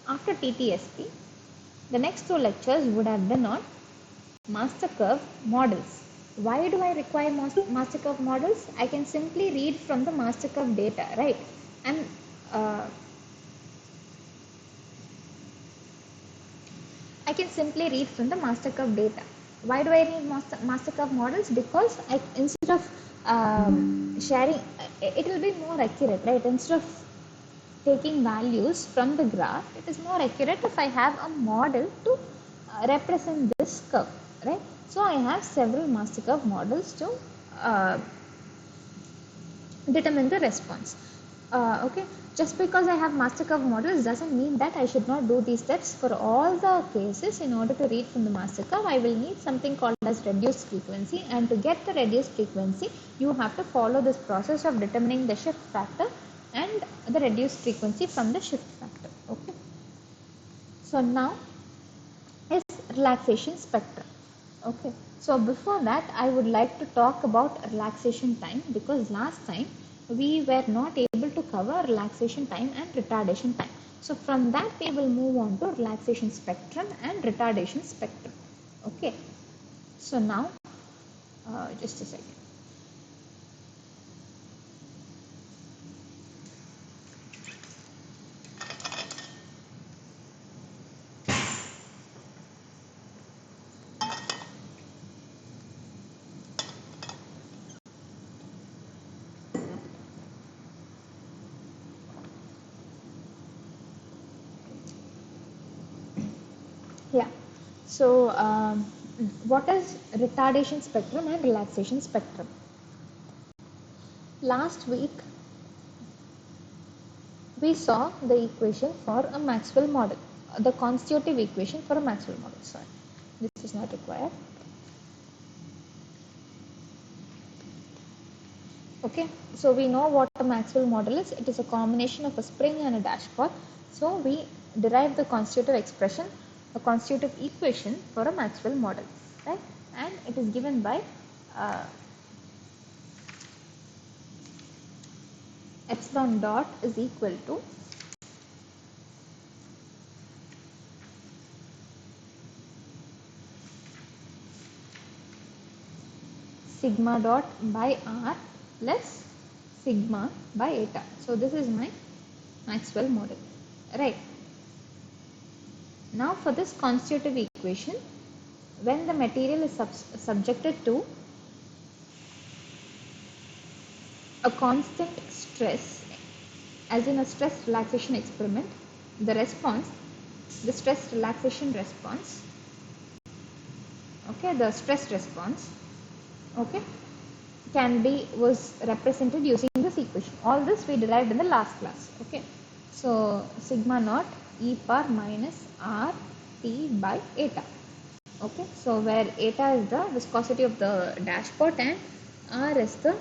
after TTSP, the next 2 lectures would have been on master curve models. Why do I require master curve models? I can simply read from the master curve data, right? And I can simply read from the master curve data. Why do I need master curve models? Because instead of sharing, it will be more accurate, right? Instead of taking values from the graph, it is more accurate if I have a model to represent this curve, right? So I have several master curve models to determine the response. Okay, just because I have master curve models doesn't mean that I should not do these steps for all the cases. In order to read from the master curve, I will need something called as reduced frequency, and to get the reduced frequency, you have to follow this process of determining the shift factor and the reduced frequency from the shift factor. Okay, so now is relaxation spectrum. Okay, so before that, I would like to talk about relaxation time, because last time we were not able to cover relaxation time and retardation time. So from that, we will move on to relaxation spectrum and retardation spectrum. Okay, so now, just a second. Yeah, so what is retardation spectrum and relaxation spectrum? Last week, we saw the equation for a Maxwell model, the constitutive equation for a Maxwell model. Sorry, this is not required. Okay, so we know what a Maxwell model is. It is a combination of a spring and a dashpot. So we derive the constitutive expression, a constitutive equation for a Maxwell model, right? And it is given by uh, epsilon dot is equal to sigma dot by r plus sigma by eta. So this is my Maxwell model, right? Now for this constitutive equation, when the material is subjected to a constant stress, as in a stress relaxation experiment, the response, the stress relaxation response, okay, the stress response, okay, was represented using this equation. All this we derived in the last class. Okay, so sigma naught e power minus r t by eta. Okay, so where eta is the viscosity of the dashpot and r is the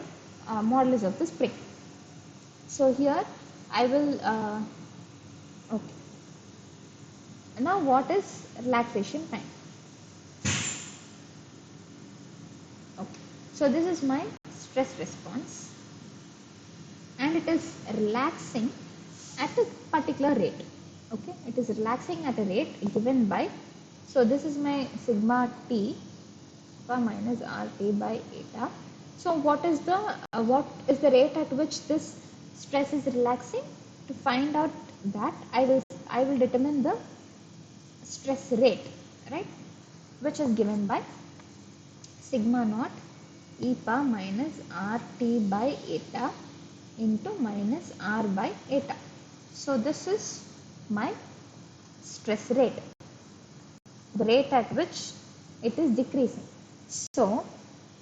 modulus of the spring. So here I will okay. Now what is relaxation time? Okay, so this is my stress response, and it is relaxing at a particular rate. Okay, it is relaxing at a rate given by, so this is my sigma t minus rt by eta. So what is the rate at which this stress is relaxing? To find out that, I will determine the stress rate, right, which is given by sigma naught e power minus rt by eta into minus r by eta. So this is my stress rate, the rate at which it is decreasing. So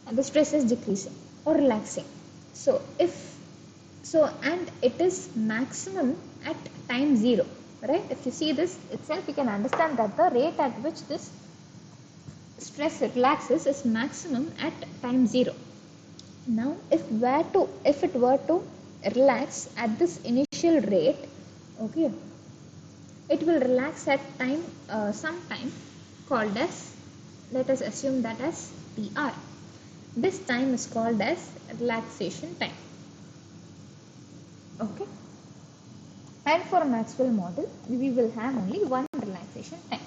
the stress is decreasing or relaxing. So if so, and it is maximum at time 0, right? If you see this itself, you can understand that the rate at which this stress relaxes is maximum at time 0. Now if it were to relax at this initial rate, okay, it will relax at time some time called as, let us assume that as tr. This time is called as relaxation time. Okay, and for a Maxwell model we will have only one relaxation time.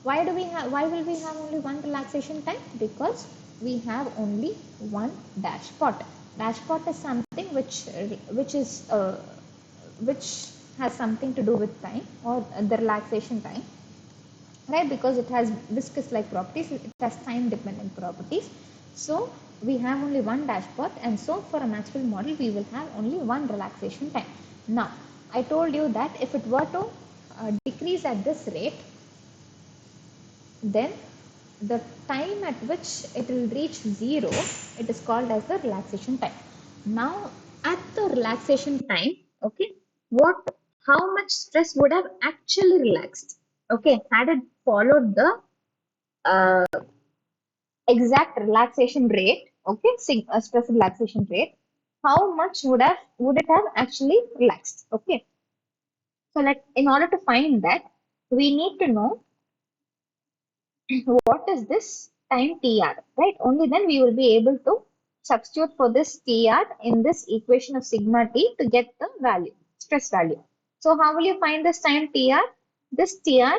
Why will we have only one relaxation time? Because we have only one dashpot. Dashpot is something which has something to do with time, or the relaxation time, right? Because it has viscous like properties, it has time dependent properties. So we have only one dashpot, and so for a Maxwell model we will have only one relaxation time. Now I told you that if it were to decrease at this rate, then the time at which it will reach 0, it is called as the relaxation time. Now at the relaxation time, okay, what how much stress would have actually relaxed, okay, had it followed the uh, exact relaxation rate, okay, stress relaxation rate, how much would it have actually relaxed? Okay, so in order to find that, we need to know what is this time TR, right? Only then we will be able to substitute for this TR in this equation of sigma T to get the value, stress value. So how will you find this time TR? This TR,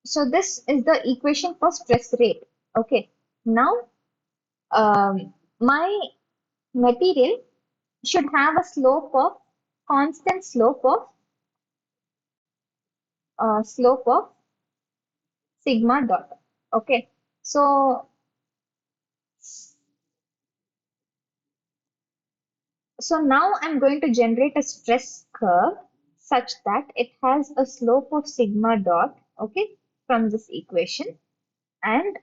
so this is the equation for stress rate. Okay. Now, my material should have a constant slope of sigma dot. Okay. So, so now I'm going to generate a stress curve such that it has a slope of sigma dot, okay, from this equation. And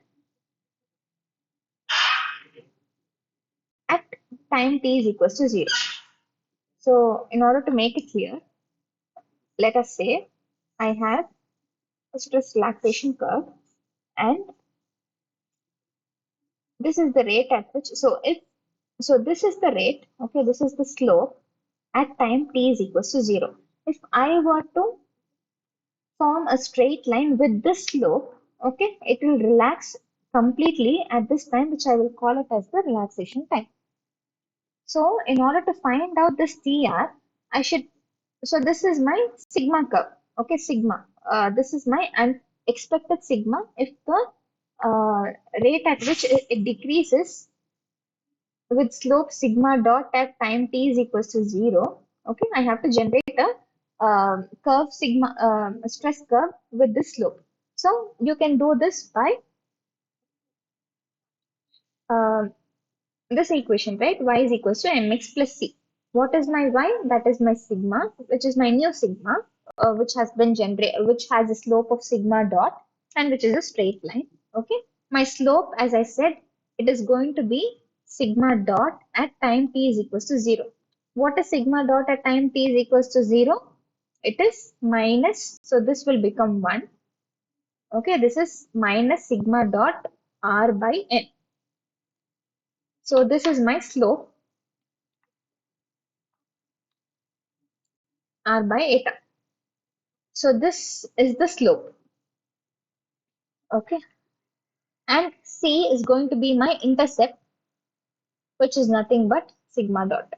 at time t is equals to 0. So in order to make it clear, let us say I have a stress relaxation curve and this is the rate at which, so this is the rate, okay, this is the slope at time t is equals to 0. If I were to form a straight line with this slope, okay, it will relax completely at this time, which I will call it as the relaxation time. So in order to find out this TR, I should, so this is my sigma curve, okay, sigma. This is my expected sigma if the rate at which it decreases with slope sigma dot at time t is equals to 0, okay, I have to generate a curve sigma, stress curve with this slope. So you can do this by uh, this equation, right? Y is equals to mx plus c. What is my y? That is my sigma, which is my new sigma, which has been generated, which has a slope of sigma dot and which is a straight line. Okay. My slope, as I said, it is going to be sigma dot at time t is equals to 0. What is sigma dot at time t is equals to 0? It is minus, so this will become 1. Okay, this is minus sigma dot r by n. So this is my slope r by eta. So this is the slope. Okay. And C is going to be my intercept, which is nothing but sigma dot.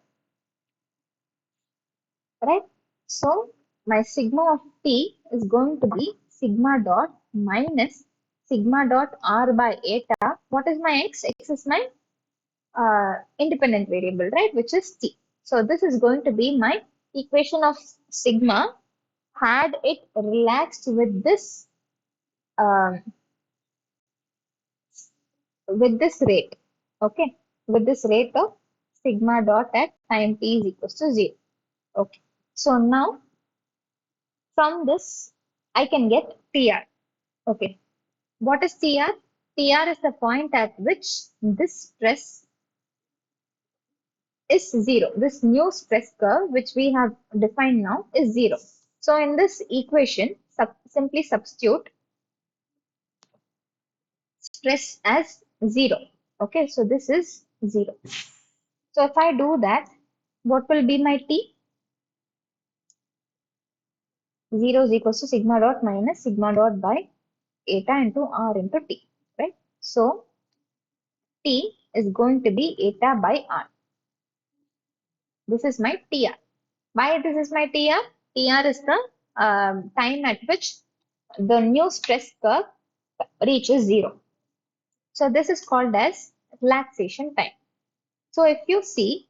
Right? So my sigma of T is going to be sigma dot minus sigma dot R by eta. What is my X? X is my independent variable, right? Which is T. So this is going to be my equation of sigma had it relaxed um, with this rate, okay, with this rate of sigma dot at time t is equals to 0. Okay, so now from this I can get TR. Okay, what is TR? TR is the point at which this stress is 0. This new stress curve which we have defined now is 0. So in this equation, simply substitute stress as 0. Okay, so this is 0. So if I do that, what will be my T? 0 is equals to sigma dot minus sigma dot by eta into r into T, right? So T is going to be eta by r. This is my TR. Why this is my TR? TR is the time at which the new stress curve reaches 0. So this is called as relaxation time. So if you see,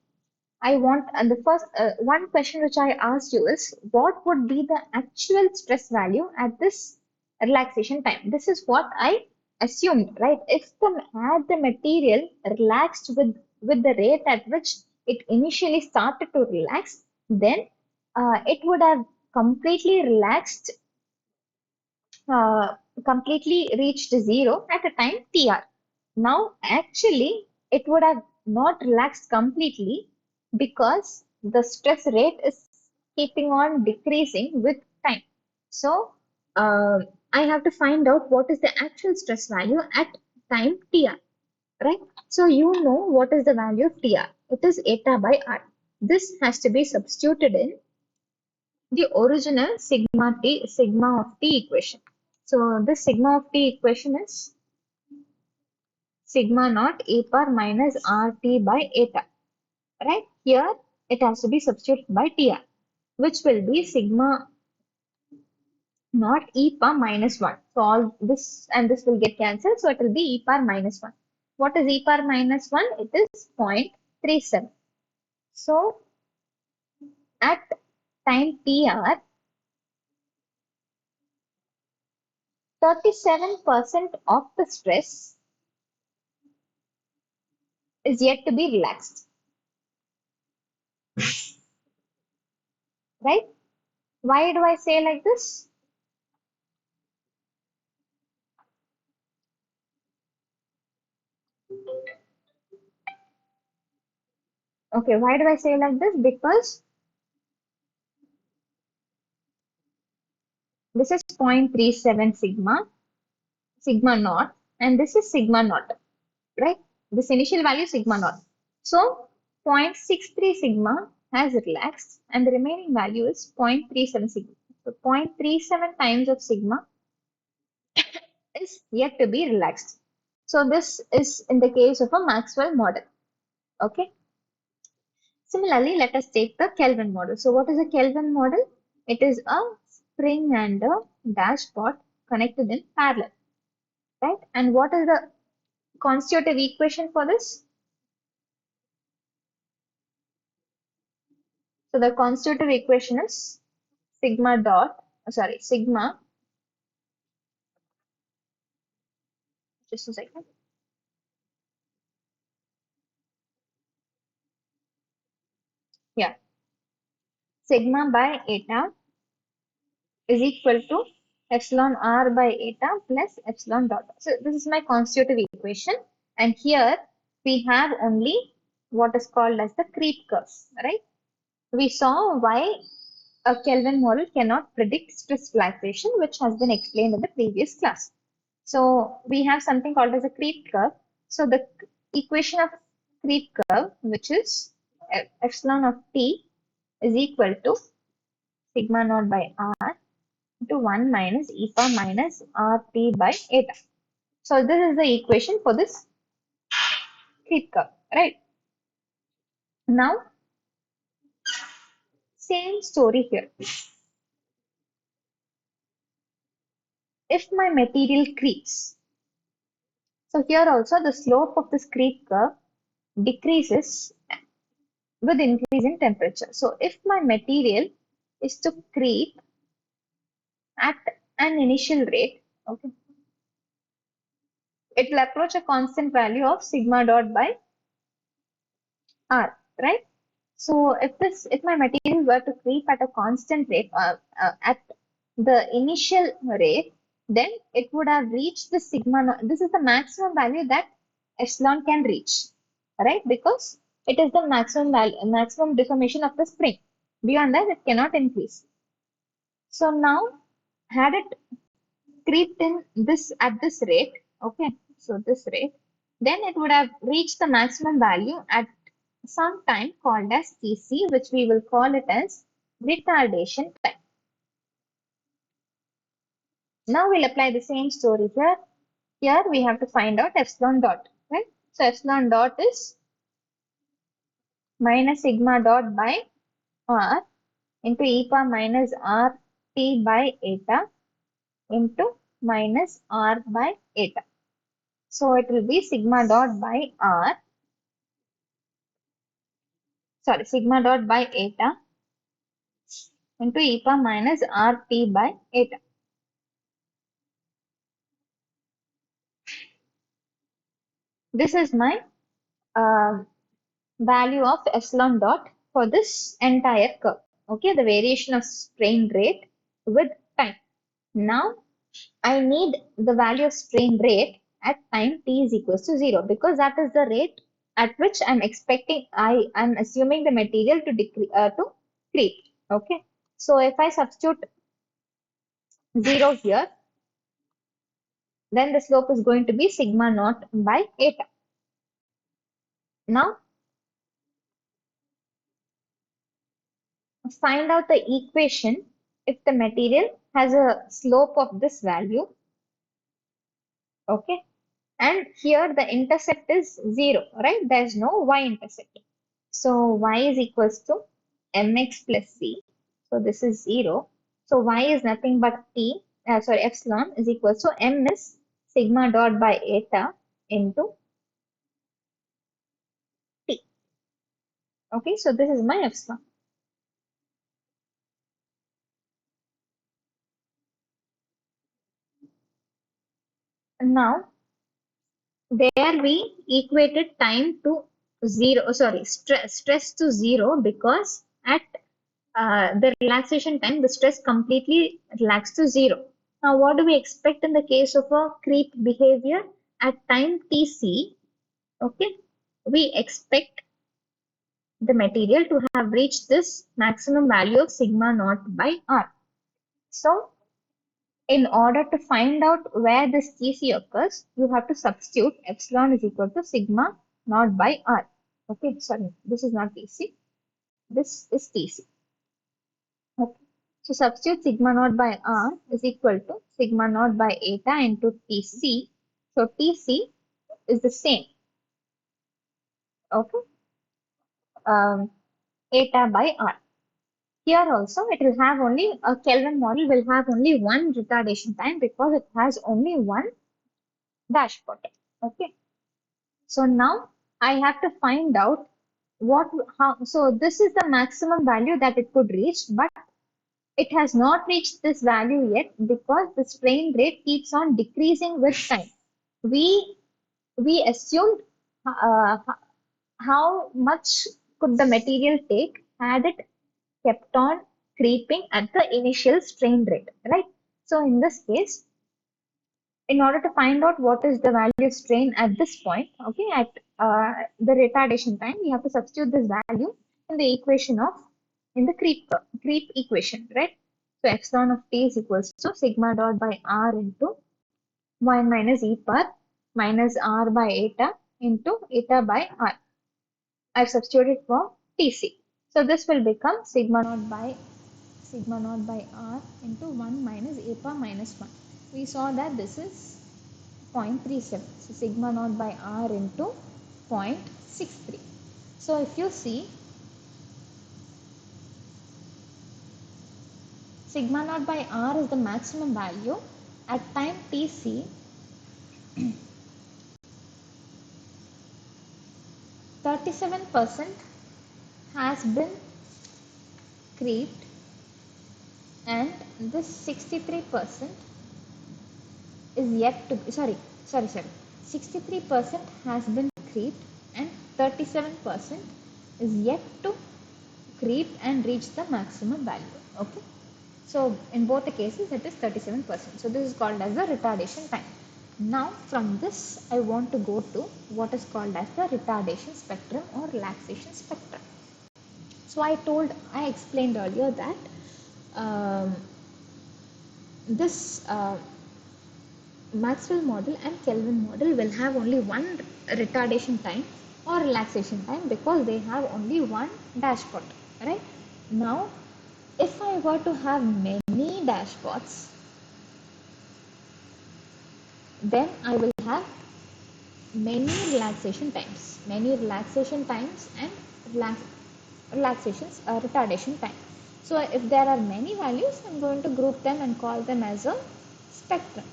I want the first one question which I asked you is what would be the actual stress value at this relaxation time? This is what I assumed, right? If had the material relaxed with the rate at which it initially started to relax, then it would have completely relaxed, uh, completely reached 0 at a time TR. Now, actually, it would have not relaxed completely because the stress rate is keeping on decreasing with time. So, uh, I have to find out what is the actual stress value at time TR, right? So, you know what is the value of TR. It is eta by R. This has to be substituted in the original sigma of t equation. So this sigma of t equation is sigma naught e power minus rt by eta. Right here, it has to be substituted by tr, which will be sigma naught e power minus 1. So all this and this will get cancelled. So it will be e power minus 1. What is e power minus 1? It is 0.37. So at time tr, 37% of the stress is yet to be relaxed. Right? Why do I say like this? Okay, why do I say like this? Because this is 0.37 sigma naught, and this is sigma naught, right? This initial value sigma naught. So 0.63 sigma has relaxed, and the remaining value is 0.37 sigma. So 0.37 times of sigma is yet to be relaxed. So this is in the case of a Maxwell model. Okay. Similarly, let us take the Kelvin model. So what is a Kelvin model? It is a spring and a dashpot connected in parallel, right? And what is the constitutive equation for this? So the constitutive equation is sigma dot, sigma, just a second. Yeah, sigma by eta is equal to epsilon r by eta plus epsilon dot. So this is my constitutive equation, and here we have only what is called as the creep curve, right? We saw why a Kelvin model cannot predict stress relaxation, which has been explained in the previous class. So we have something called as a creep curve. So the equation of creep curve, which is epsilon of t is equal to sigma naught by r into 1 minus e power minus rt by eta. So this is the equation for this creep curve, right? Now, same story here. If my material creeps, so here also the slope of this creep curve decreases with increase in temperature. So if my material is to creep at an initial rate, okay, it will approach a constant value of sigma dot by r, right? So if my material were to creep at a constant rate, at the initial rate, then it would have reached the sigma naught. This is the maximum value that epsilon can reach, right? Because it is the maximum value, maximum deformation of the spring. Beyond that, it cannot increase. So now, had it creeped in this at this rate, okay, so this rate, then it would have reached the maximum value at some time called as Tc, which we will call it as retardation time. Now we'll apply the same story here. Here we have to find out epsilon dot, right? So epsilon dot is minus sigma dot by r into e power minus rt by eta into minus r by eta. So it will be sigma dot by r, sigma dot by eta into e power minus rt by eta. This is my value of epsilon dot for this entire curve. Okay, the variation of strain rate with time. Now I need the value of strain rate at time t is equals to 0, because that is the rate at which I'm expecting, I am assuming the material to creep. Okay, so if I substitute 0 here, then the slope is going to be sigma naught by eta. Now find out the equation if the material has a slope of this value, okay? And here the intercept is 0, right? There's no y-intercept. So y is equals to mx plus c. So this is 0. So y is nothing but epsilon is equals to m is sigma dot by eta into t. Okay, so this is my epsilon. Now, there we equated time to 0, stress to 0, because at the relaxation time, the stress completely relaxed to 0. Now, what do we expect in the case of a creep behavior at time Tc? Okay, we expect the material to have reached this maximum value of sigma naught by r. So, in order to find out where this Tc occurs, you have to substitute epsilon is equal to sigma naught by r. Okay, sorry, this is not Tc, this is Tc. Okay. So substitute sigma naught by r is equal to sigma naught by eta into Tc. So Tc is the same. Okay. Eta by r. Here also it will have only a Kelvin model will have only one retardation time because it has only one dashpot. Okay. So now I have to find out so this is the maximum value that it could reach, but it has not reached this value yet because the strain rate keeps on decreasing with time. We assumed how much could the material take had it kept on creeping at the initial strain rate, right? So in this case, in order to find out what is the value strain at this point, okay, at the retardation time, we have to substitute this value in the equation of creep equation, right? So epsilon of t is equals to sigma dot by r into 1 minus e power minus r by eta into eta by r. I've substituted for Tc. So this will become sigma naught by r into 1 minus a power minus 1. We saw that this is 0.37. So sigma naught by r into 0.63. So if you see, sigma naught by r is the maximum value at time Tc. 37% has been creeped and this 63% is yet to 63% has been creeped and 37% is yet to creep and reach the maximum value. Okay, so in both the cases it is 37%. So this is called as the retardation time. Now from this I want to go to what is called as the retardation spectrum or relaxation spectrum. So I explained earlier that this Maxwell model and Kelvin model will have only one retardation time or relaxation time because they have only one dashpot, right? Now, if I were to have many dashpots, then I will have many relaxation times and retardation time. So if there are many values, I'm going to group them and call them as a spectrum.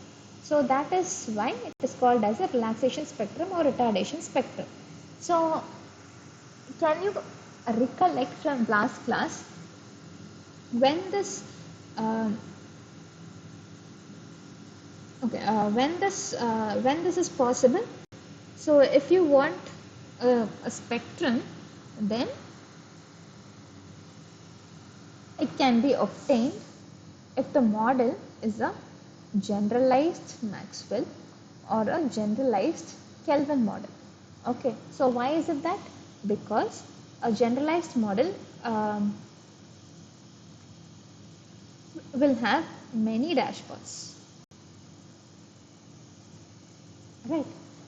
So that is why it is called as a relaxation spectrum or retardation spectrum. So can you recollect from last class when this when this is possible? So if you want a spectrum, then it can be obtained if the model is a generalized Maxwell or a generalized Kelvin model. Okay, so why is it that? Because a generalized model will have many dashpots, right?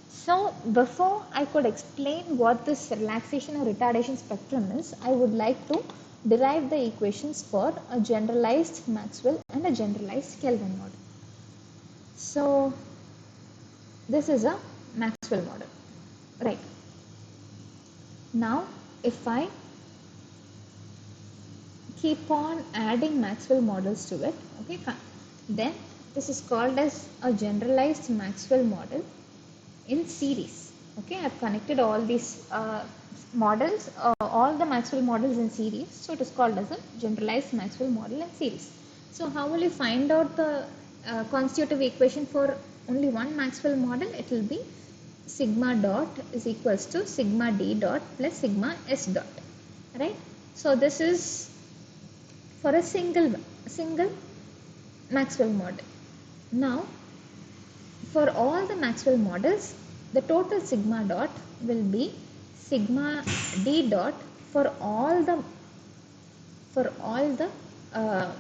So before I could explain what this relaxation or retardation spectrum is, I would like to derive the equations for a generalized Maxwell and a generalized Kelvin model. So this is a Maxwell model, right? Now if I keep on adding Maxwell models to it, okay, then this is called as a generalized Maxwell model in series. Okay, I've connected all these models, all the Maxwell models in series, so it is called as a generalized Maxwell model in series. So how will you find out the constitutive equation for only one Maxwell model? It will be sigma dot is equals to sigma d dot plus sigma s dot, right? So this is for a single Maxwell model. Now for all the Maxwell models, the total sigma dot will be sigma d dot for all the uh,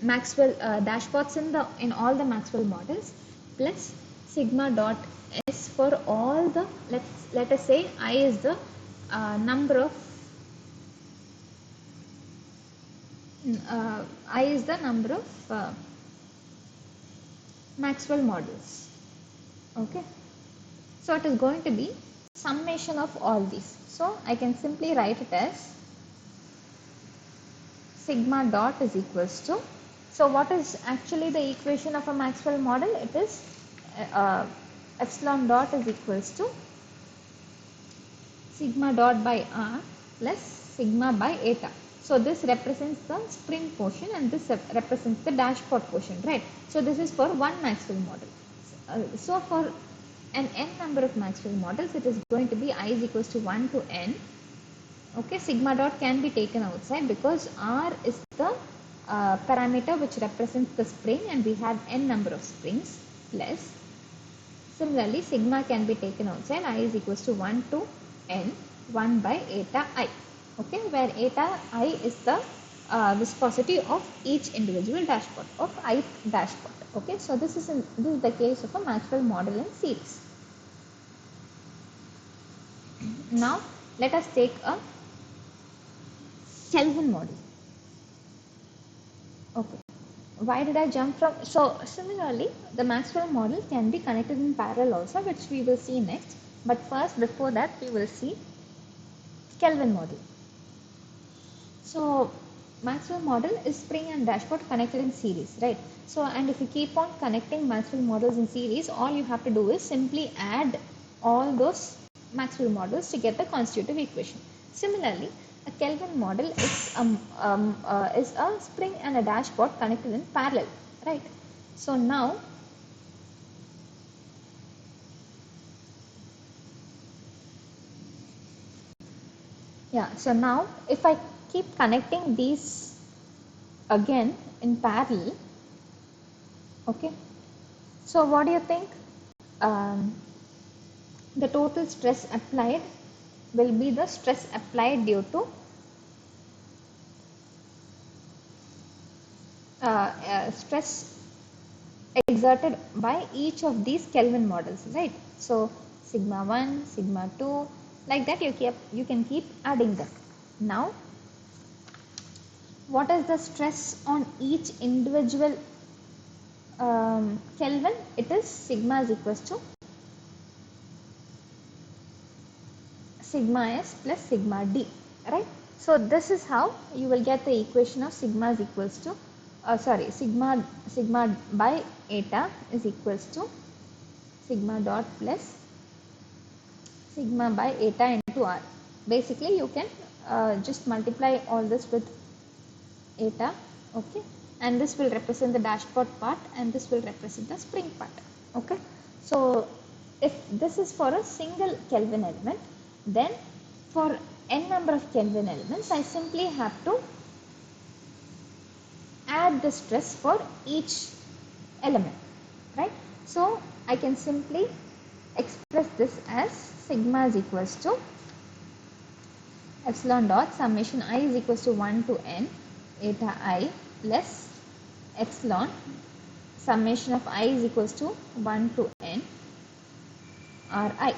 Maxwell dashpots in all the Maxwell models, plus sigma dot s for all the, let us say I is the number of I is the number of Maxwell models. Okay, so it is going to be summation of all these. So I can simply write it as sigma dot is equals to, so what is actually the equation of a Maxwell model? It is uh, epsilon dot is equals to sigma dot by r plus sigma by eta. So this represents the spring portion and this represents the dashpot portion, right? So this is for one Maxwell model. So for an n number of Maxwell models, it is going to be I is equals to 1 to n. Okay, sigma dot can be taken outside because r is the parameter which represents the spring and we have n number of springs, plus similarly sigma can be taken outside. I is equals to 1 to n 1 by eta I. Okay, where eta I is the viscosity of each individual dashpot of ith dashpot. Okay, so this is the case of a Maxwell model in series. Now let us take a Kelvin model. Okay, why did I jump from? So similarly, the Maxwell model can be connected in parallel also, which we will see next. But first, before that, we will see Kelvin model. So Maxwell model is spring and dashpot connected in series, right? So, and if you keep on connecting Maxwell models in series, all you have to do is simply add all those Maxwell models to get the constitutive equation. Similarly, a Kelvin model is a spring and a dashpot connected in parallel, right? So now so now if I keep connecting these again in parallel, okay, so what do you think? The total stress applied will be the stress applied due to stress exerted by each of these Kelvin models, right? So sigma 1, sigma 2, like that you can keep adding them. Now what is the stress on each individual Kelvin? It is sigma is equals to sigma s plus sigma d, right? So this is how you will get the equation of sigma is equals to sigma by eta is equals to sigma dot plus sigma by eta into r. Basically you can just multiply all this with eta, okay, and this will represent the dashpot part and this will represent the spring part. Okay, so if this is for a single Kelvin element, then for n number of Kelvin elements I simply have to add the stress for each element, right? So I can simply express this as sigma is equals to epsilon dot summation I is equals to 1 to n eta I plus epsilon summation of I is equals to 1 to n Ri.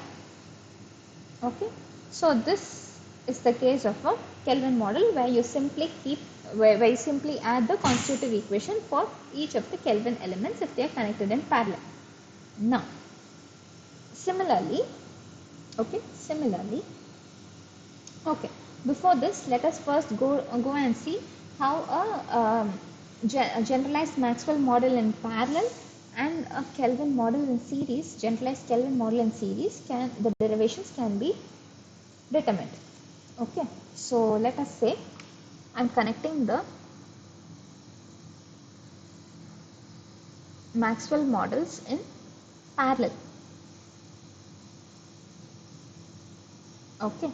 Okay, so this is the case of a Kelvin model where you simply where you simply add the constitutive equation for each of the Kelvin elements if they are connected in parallel. Now, similarly, before this, let us first go and see how a generalized Maxwell model in parallel and a Kelvin model in series, generalized Kelvin model in series, the derivations can be determined. Okay, so let us say I am connecting the Maxwell models in parallel. Okay,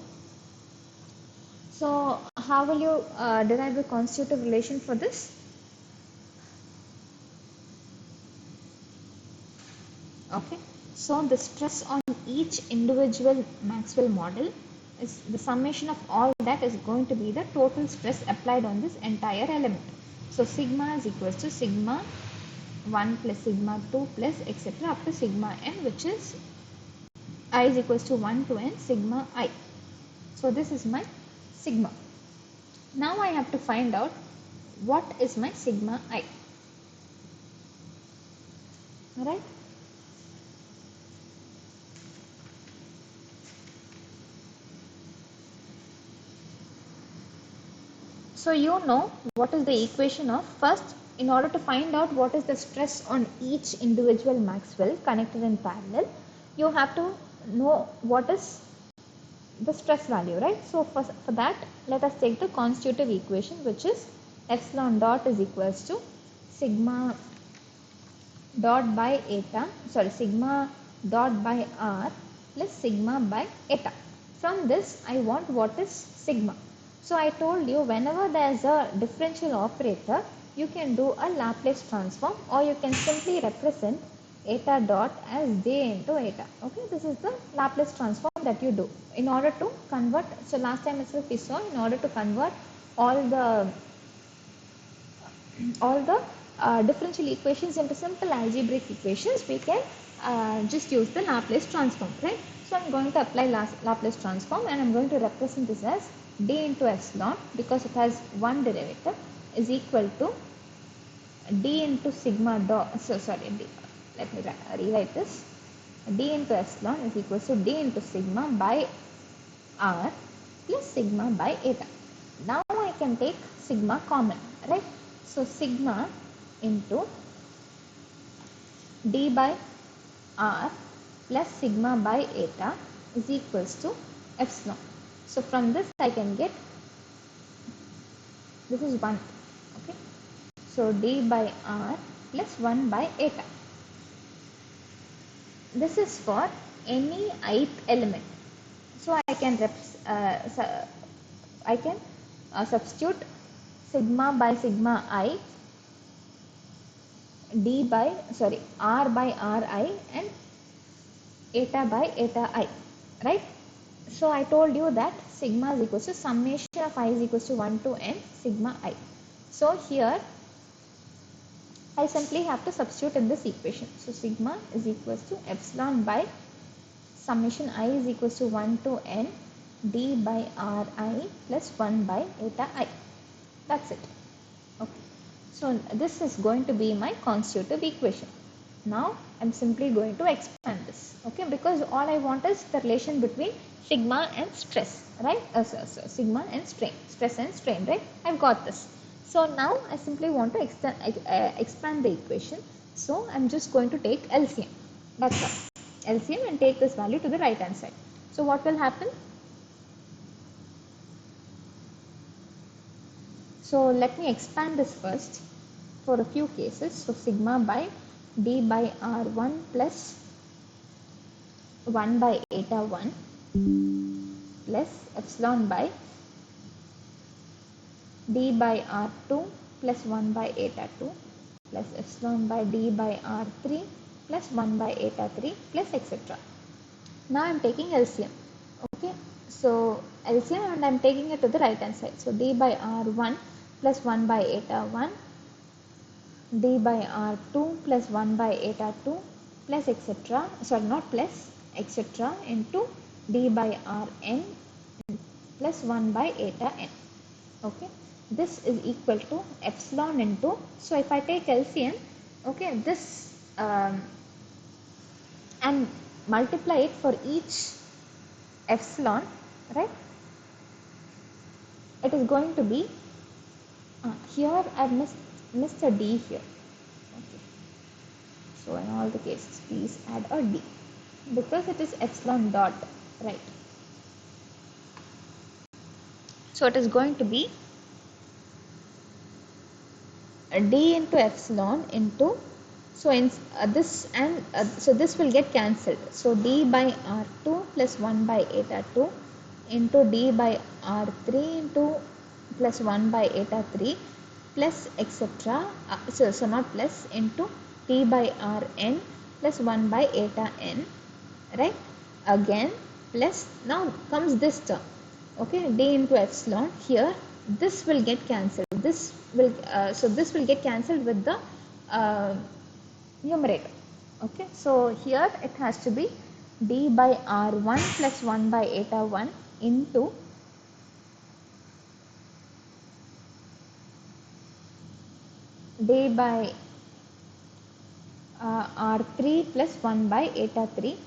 so how will you derive the constitutive relation for this? Okay, so the stress on each individual Maxwell model is the summation of all that is going to be the total stress applied on this entire element. So sigma is equals to sigma 1 plus sigma 2 plus etc. up to sigma n, which is I is equals to 1 to n sigma I. So this is my sigma. Now I have to find out what is my sigma I. Alright. So you know what is the equation of, first in order to find out what is the stress on each individual Maxwell connected in parallel, you have to know what is the stress value, right? So for that, let us take the constitutive equation, which is epsilon dot is equals to sigma dot by sigma dot by r plus sigma by eta. From this, I want what is sigma. So I told you, whenever there is a differential operator, you can do a Laplace transform, or you can simply represent eta dot as j into eta. Okay, this is the Laplace transform that you do in order to convert. So last time itself we saw, in order to convert all the differential equations into simple algebraic equations, we can just use the Laplace transform, right? So I'm going to apply Laplace transform, and I'm going to represent this as d into epsilon, because it has one derivative, is equal to d into sigma dot, let me rewrite this. D into epsilon is equal to d into sigma by r plus sigma by eta. Now I can take sigma common, right? So sigma into d by r plus sigma by eta is equals to epsilon. So from this I can get, this is 1. Okay, so d by r plus 1 by eta. This is for any ith element. So I can substitute sigma by sigma I, r by ri, and eta by eta I, right? So I told you that sigma is equal to summation of I is equal to 1 to n sigma I. So here I simply have to substitute in this equation. So sigma is equal to epsilon by summation I is equal to 1 to n d by ri plus 1 by eta I. That's it. Okay. So this is going to be my constitutive equation. Now I'm simply going to expand this. Okay, because all I want is the relation between sigma and stress, right? Sigma and strain, stress and strain, right? I've got this. So now I simply want to expand the equation. So I'm just going to take LCM. That's all. LCM, and take this value to the right hand side. So what will happen? So let me expand this first for a few cases. So sigma by d by r1 plus 1 by eta 1 plus epsilon by d by r2 plus 1 by eta 2 plus epsilon by d by r3 plus 1 by eta 3 plus etc. Now I am taking LCM. Okay, so LCM, and I am taking it to the right hand side. So d by r1 plus 1 by eta 1, d by r2 plus 1 by eta 2 plus etc. Sorry, not plus, etc. into d by rn plus 1 by eta n. Okay, this is equal to epsilon into, so if I take LCM, okay, this and multiply it for each epsilon, right, it is going to be, here I've missed a d here. Okay, so in all the cases please add a d because it is epsilon dot, right. So it is going to be d into epsilon into, so in this and so this will get cancelled, so d by r2 plus 1 by eta 2 into d by r3 into plus 1 by eta 3 plus etc. So not plus, into d by rn plus 1 by eta n, right, again plus, now comes this term, okay, d into epsilon, here this will get cancelled, this will so this will get cancelled with the uh, numerator. Okay, so here it has to be d by r1 plus 1 by eta 1 into d by r3 plus 1 by eta 3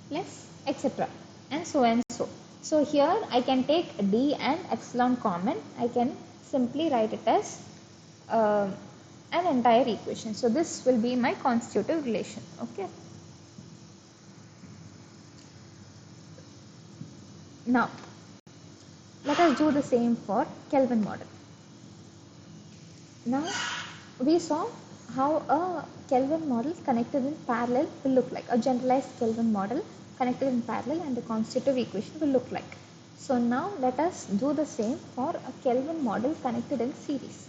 plus etc. and so and so. So here I can take d and epsilon common. I can simply write it as uh, an entire equation. So this will be my constitutive relation. Okay. Now let us do the same for Kelvin model. Now we saw how a Kelvin model connected in parallel will look like. A generalized Kelvin model connected in parallel and the constitutive equation will look like. So now let us do the same for a Kelvin model connected in series.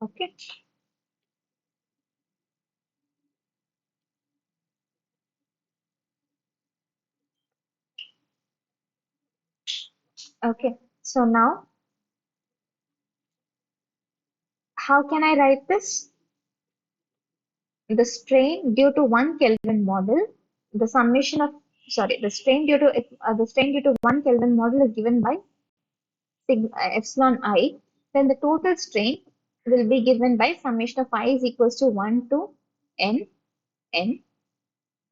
Okay. Okay. So now how can I write this? The strain due to one Kelvin model, the summation of, sorry, the strain due to one Kelvin model is given by epsilon I, then the total strain will be given by summation of I is equals to 1 to n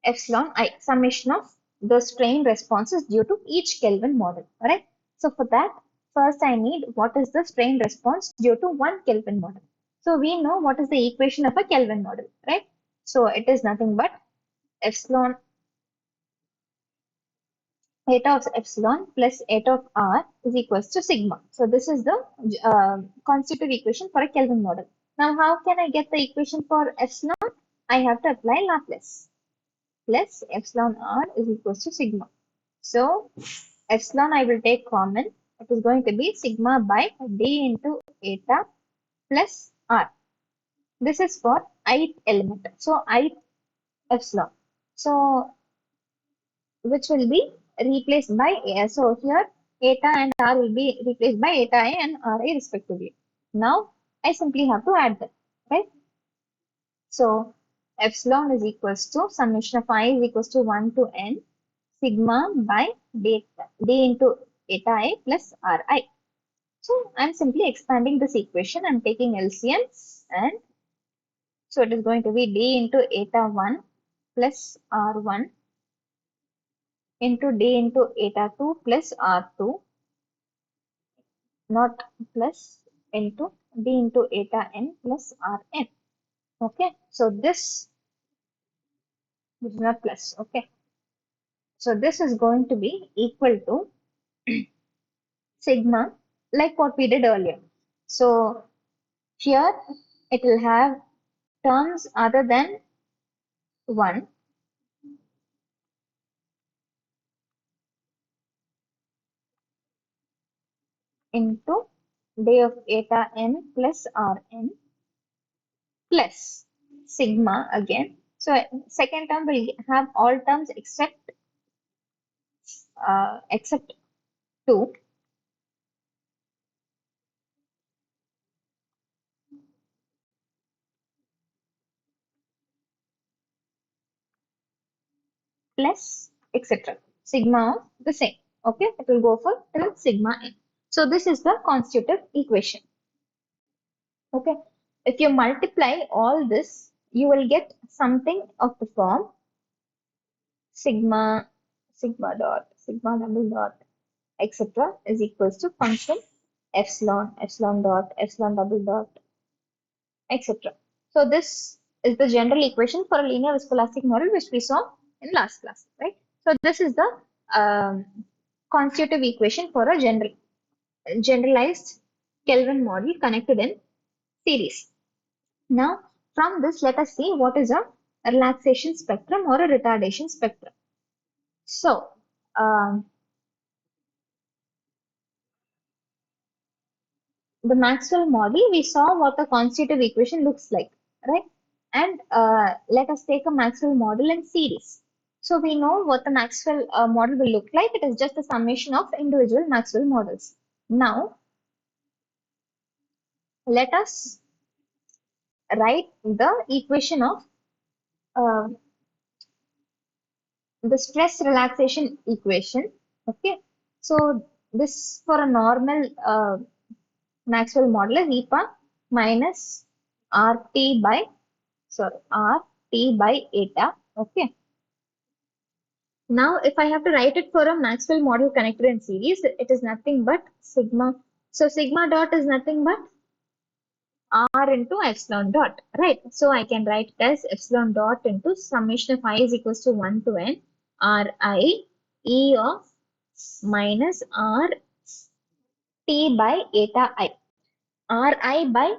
epsilon I, summation of the strain responses due to each Kelvin model. Alright. So for that, first I need what is the strain response due to one Kelvin model. So we know what is the equation of a Kelvin model, right? So it is nothing but epsilon eta of epsilon plus eta of r is equals to sigma. So this is the constitutive equation for a Kelvin model. Now how can I get the equation for epsilon? I have to apply Laplace. Plus epsilon r is equals to sigma. So epsilon I will take common. It is going to be sigma by d into eta plus r. This is for ith element. So ith epsilon. So which will be replaced by A. So here eta and r will be replaced by eta I and ra respectively. Now I simply have to add them, right? So epsilon is equals to summation of I is equals to 1 to n sigma by d into eta I plus ri. So I'm simply expanding this equation. I'm taking LCM and so it is going to be d into eta 1 plus r1 into d into eta 2 plus r2 not plus into d into eta n plus rn. Okay, so this is not plus. Okay, so this is going to be equal to sigma, like what we did earlier. So here it will have terms other than 1 into d of eta n plus rn plus sigma again. So second term will have all terms except 2 plus etc. Sigma of the same. Okay, it will go for till sigma n. So this is the constitutive equation. Okay, if you multiply all this, you will get something of the form sigma, sigma dot, sigma double dot, etc. is equals to function epsilon, epsilon dot, epsilon double dot, etc. So this is the general equation for a linear viscoelastic model which we saw in last class, right? So this is the constitutive equation for a generalized Kelvin model connected in series. Now, from this, let us see what is a relaxation spectrum or a retardation spectrum. So, the Maxwell model, we saw what the constitutive equation looks like, right? And let us take a Maxwell model in series. So we know what the Maxwell model will look like. It is just a summation of individual Maxwell models. Now, let us write the equation of uh, the stress relaxation equation. Okay, so this for a normal Maxwell model is e power minus RT by RT by eta. Okay. Now, if I have to write it for a Maxwell model connected in series, it is nothing but sigma. So sigma dot is nothing but R into epsilon dot, right? So I can write it as epsilon dot into summation of I is equals to 1 to n Ri E of minus R T by eta I. Ri by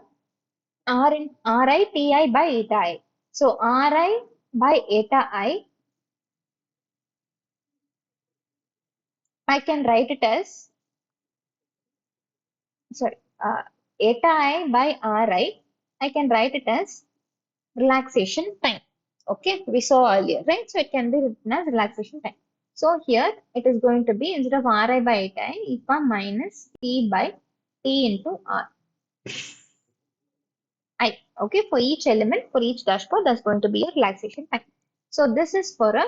R in Ri Ti by eta I. So Ri by eta I can write it as sorry eta I by Ri. I can write it as relaxation time. Okay, we saw earlier, right? So it can be written as relaxation time. So here it is going to be instead of Ri by eta I, e power minus T by T into I. Okay, for each element, for each dashpot, that's going to be a relaxation time. So this is for a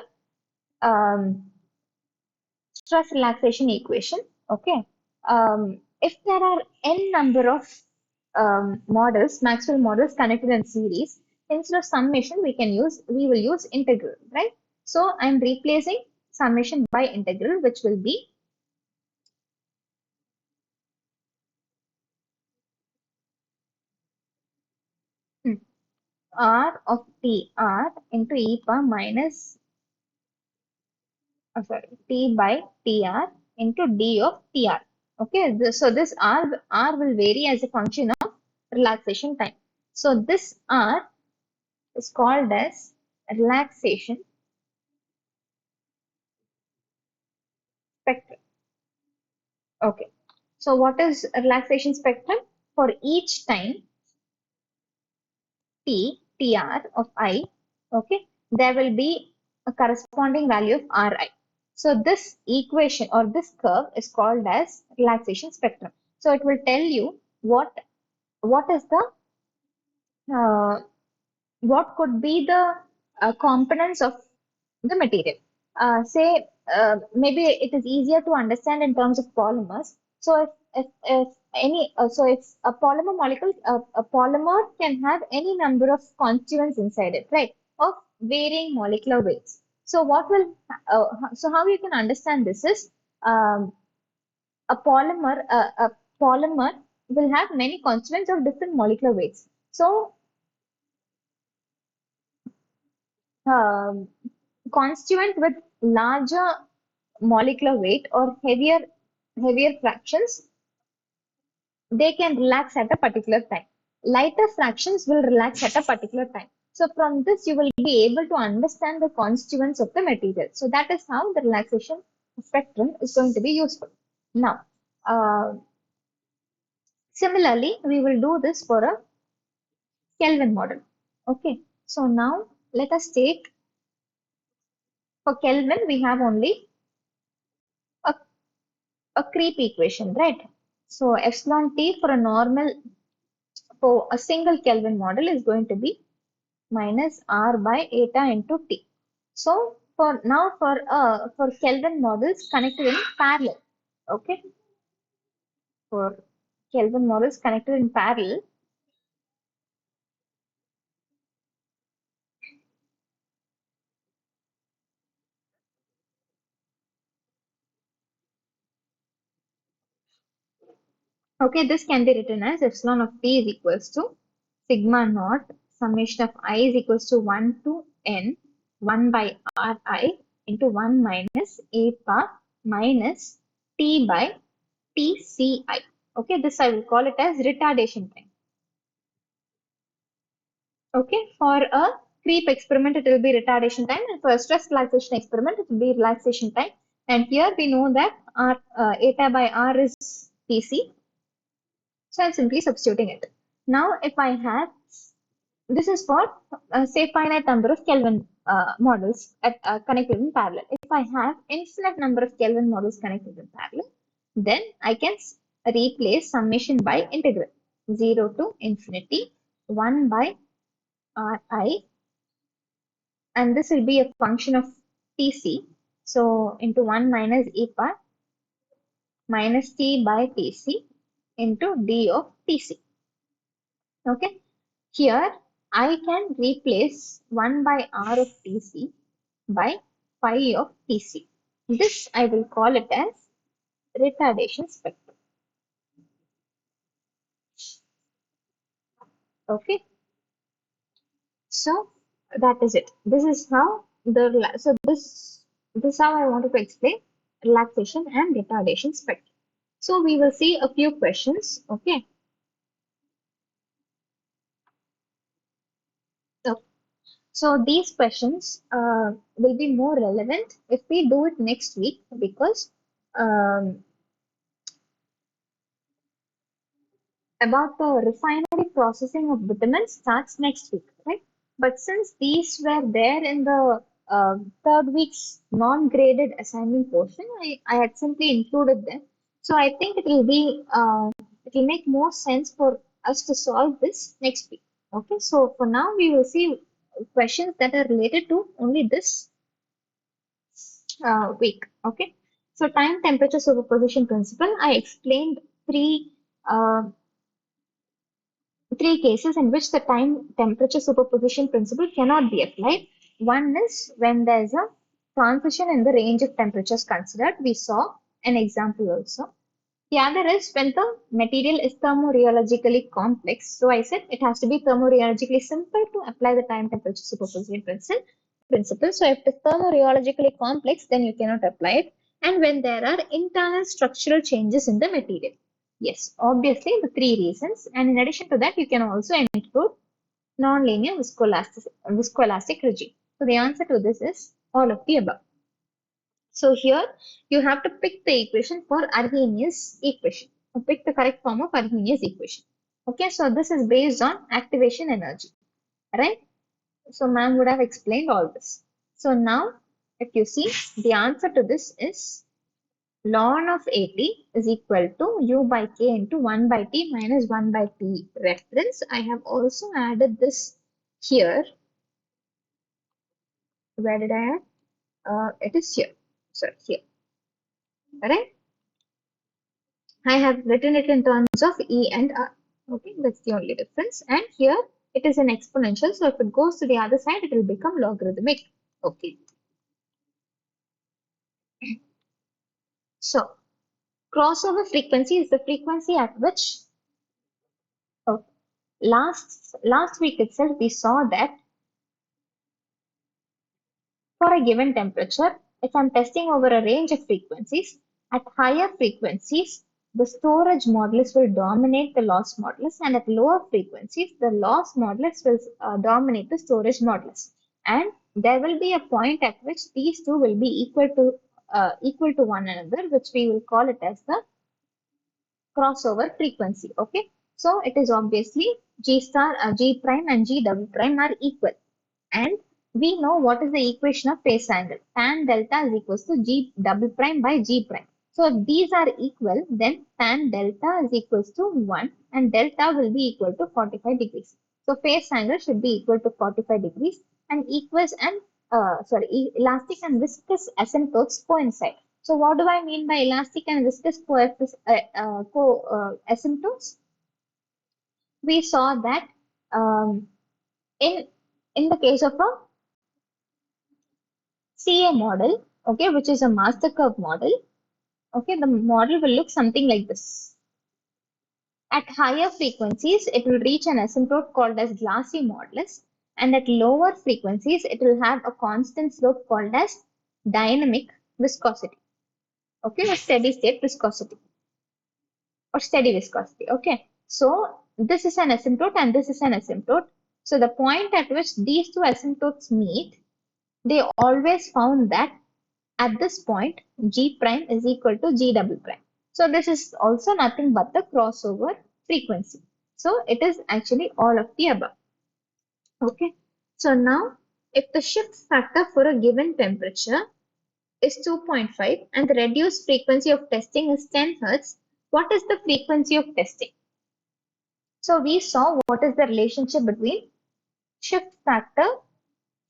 stress relaxation equation. Okay. If there are n number of models, Maxwell models connected in series, instead of summation, we will use integral, right? So I'm replacing summation by integral, which will be R of TR into e power minus T by TR into D of TR. Okay, so this R will vary as a function of relaxation time. So this R is called as relaxation spectrum. Okay, so what is a relaxation spectrum? For each time TR of I, okay, there will be a corresponding value of Ri. So this equation or this curve is called as relaxation spectrum. So it will tell you what is the uh, what could be the components of the material. Maybe it is easier to understand in terms of polymers. So if any so if a polymer molecule a polymer can have any number of constituents inside it, right? Of varying molecular weights. So what will so how you can understand this is um, a polymer will have many constituents of different molecular weights. So um, constituent with larger molecular weight or heavier fractions, they can relax at a particular time. Lighter fractions will relax at a particular time. So from this, you will be able to understand the constituents of the material. So that is how the relaxation spectrum is going to be useful. Now, similarly, we will do this for a Kelvin model. Okay. So now let us take for Kelvin, we have only a a creep equation, right? So epsilon T for a normal, for a single Kelvin model is going to be minus R by eta into T. So for Kelvin models connected in parallel. Okay, for Kelvin models connected in parallel. Okay, this can be written as epsilon of t is equals to sigma naught summation of I is equals to 1 to n 1 by Ri into 1 minus a power minus t by Tci. Okay, this I will call it as retardation time. Okay, for a creep experiment, it will be retardation time, and for a stress relaxation experiment, it will be relaxation time. And here we know that R, eta by R is Tc, so I'm simply substituting it. Now, if I have, this is for say finite number of Kelvin models connected in parallel. If I have infinite number of Kelvin models connected in parallel, then I can replace summation by integral 0 to infinity 1 by Ri, and this will be a function of Tc. So into 1 minus e power minus t by Tc into d of Tc. Okay. Here I can replace 1 by r of Tc by phi of Tc. This I will call it as retardation spectrum. Okay. So that is it. This is how this is how I wanted to explain relaxation and retardation spectrum. So we will see a few questions. Okay. So, so these questions will be more relevant if we do it next week, because um, about the refinery processing of bitumen starts next week, right? But since these were there in the third week's non-graded assignment portion, I had simply included them. So I think it will make more sense for us to solve this next week. Okay, so for now we will see questions that are related to only this week. Okay, so time temperature superposition principle. I explained three. Uh, three cases in which the time temperature superposition principle cannot be applied. One is when there is a transition in the range of temperatures considered. We saw an example also. The other is when the material is thermorheologically complex. So I said it has to be thermorheologically simple to apply the time temperature superposition principle. So if it is thermorheologically complex, then you cannot apply it. And when there are internal structural changes in the material. Yes, obviously the three reasons. And in addition to that, you can also include nonlinear viscoelastic regime. So the answer to this is all of the above. So here you have to pick the equation for Arrhenius equation. Pick the correct form of Arrhenius equation. Okay, so this is based on activation energy, right? So ma'am would have explained all this. So now if you see, the answer to this is ln of AT is equal to U by K into 1 by T minus 1 by T reference. I have also added this here. Where did I add? It is here. So here. Alright. I have written it in terms of E and R. Okay, that's the only difference. And here it is an exponential. So if it goes to the other side, it will become logarithmic. Okay. So crossover frequency is the frequency at which oh, last week itself we saw that for a given temperature, if I'm testing over a range of frequencies, at higher frequencies, the storage modulus will dominate the loss modulus, and at lower frequencies, the loss modulus will dominate the storage modulus. And there will be a point at which these two will be equal to one another, which we will call it as the crossover frequency. Okay, so it is obviously G star, G prime, and G double prime are equal. And we know what is the equation of phase angle. Tan delta is equals to G double prime by G prime. So if these are equal, then tan delta is equals to 1 and delta will be equal to 45 degrees. So phase angle should be equal to 45 degrees, and elastic and viscous asymptotes coincide. So what do I mean by elastic and viscous asymptotes? We saw that um, in the case of a CA model, okay, which is a master curve model, okay, the model will look something like this. At higher frequencies, it will reach an asymptote called as glassy modulus, and at lower frequencies, it will have a constant slope called as dynamic viscosity, okay, or steady state viscosity, or steady viscosity, okay. So this is an asymptote and this is an asymptote. So the point at which these two asymptotes meet, they always found that at this point, G prime is equal to G double prime. So this is also nothing but the crossover frequency. So it is actually all of the above. Okay. So now, if the shift factor for a given temperature is 2.5 and the reduced frequency of testing is 10 Hertz, what is the frequency of testing? So we saw what is the relationship between shift factor,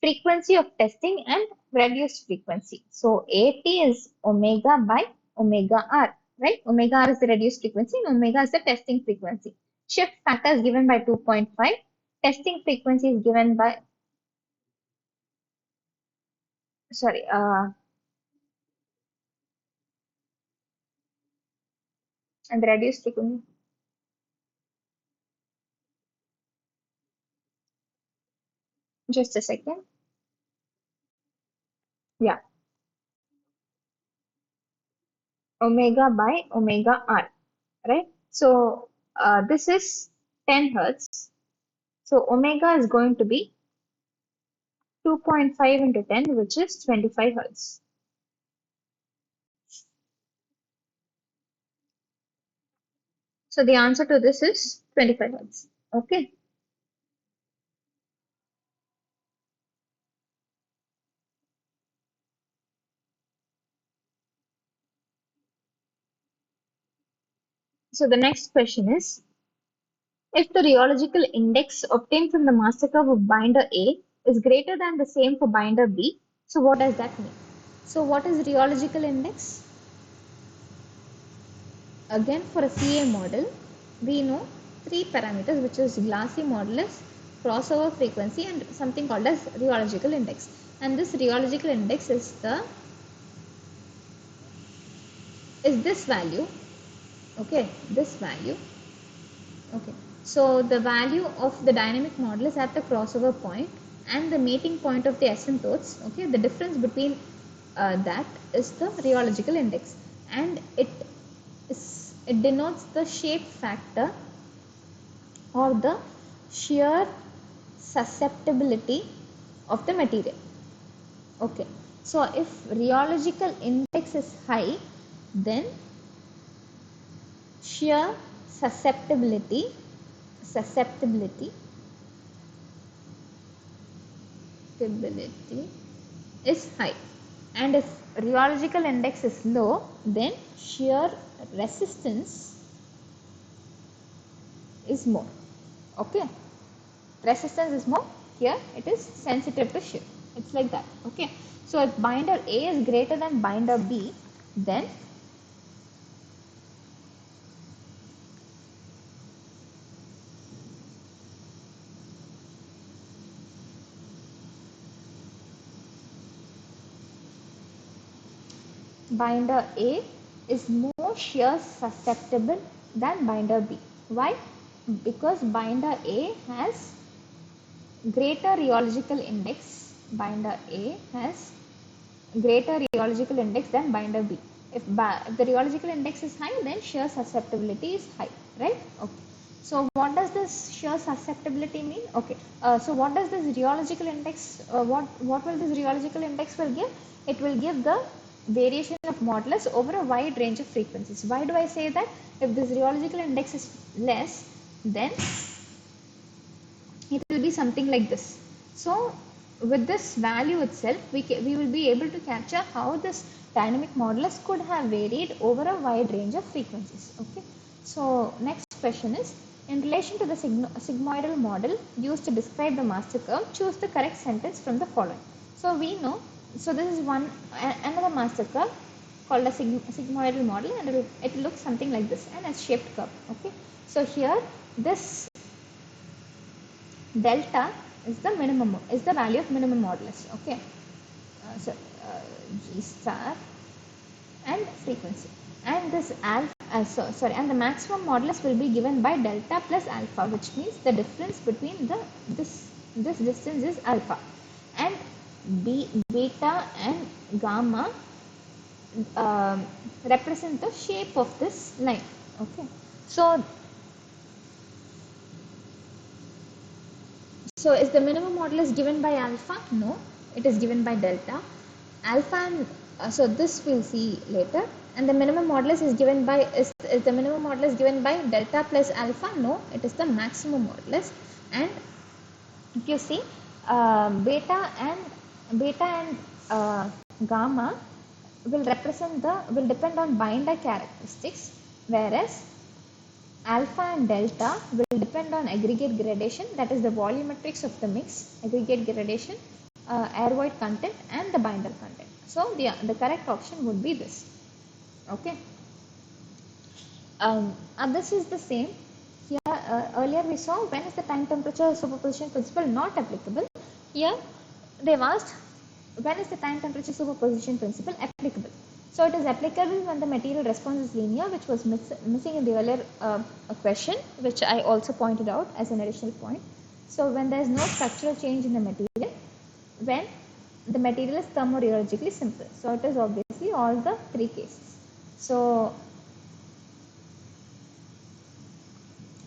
frequency of testing, and reduced frequency. So AT is omega by omega R, right? Omega R is the reduced frequency and omega is the testing frequency. Shift factor is given by 2.5. Testing frequency is given by, sorry, and the reduced frequency, just a second. Yeah, omega by omega R, right? So this is 10 Hertz. So omega is going to be 2.5 into 10, which is 25 Hertz. So the answer to this is 25 Hertz. Okay. So the next question is, if the rheological index obtained from the master curve of binder A is greater than the same for binder B, so what does that mean? So what is rheological index? Again, for a CA model, we know three parameters, which is glassy modulus, crossover frequency, and something called as rheological index. And this rheological index is this value. Okay, this value. Okay, so the value of the dynamic modulus at the crossover point and the meeting point of the asymptotes. Okay, the difference between that is the rheological index, and it denotes the shape factor or the shear susceptibility of the material. Okay, so if rheological index is high, then shear susceptibility is high, and if rheological index is low, then shear resistance is more. Okay, resistance is more. Here it is sensitive to shear. It's like that. Okay, so if binder A is greater than binder B, then binder A is more shear susceptible than binder B. Why? Because binder A has greater rheological index. Binder A has greater rheological index than binder B. If the rheological index is high, then shear susceptibility is high, right? Okay. So what does this shear susceptibility mean? Okay. So what does this rheological index? What will this rheological index will give? It will give the variation of modulus over a wide range of frequencies. Why do I say that? If this rheological index is less, then it will be something like this. So with this value itself, we will be able to capture how this dynamic modulus could have varied over a wide range of frequencies. Okay. So next question is, in relation to the sigmoidal model used to describe the master curve, choose the correct sentence from the following. So we know, so this is another master curve called a sigmoidal model, and it looks something like this, an S-shaped curve. Okay, so here this delta is the minimum, is the value of minimum modulus. Okay, so G star and frequency, and this alpha, and the maximum modulus will be given by delta plus alpha, which means the difference between this distance is alpha, and beta and gamma represent the shape of this line. Okay, so is the minimum modulus given by alpha? No, it is given by delta. Alpha and so this we'll see later. And the minimum modulus is given by is the minimum modulus given by delta plus alpha? No, it is the maximum modulus. And if you see beta and gamma will depend on binder characteristics, whereas alpha and delta will depend on aggregate gradation, that is the volumetrics of the mix, aggregate gradation, air void content and the binder content. So the correct option would be this. Okay. This is the same. Here earlier we saw when is the time temperature superposition principle not applicable. Here they've asked when is the time temperature superposition principle applicable. So it is applicable when the material response is linear, which was missing in the earlier question, which I also pointed out as an additional point. So when there is no structural change in the material, when the material is thermorheologically simple. So it is obviously all the three cases. So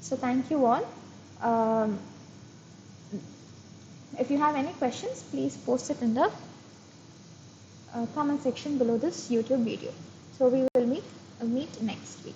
thank you all. If you have any questions, please post it in the comment section below this YouTube video. So we will meet next week.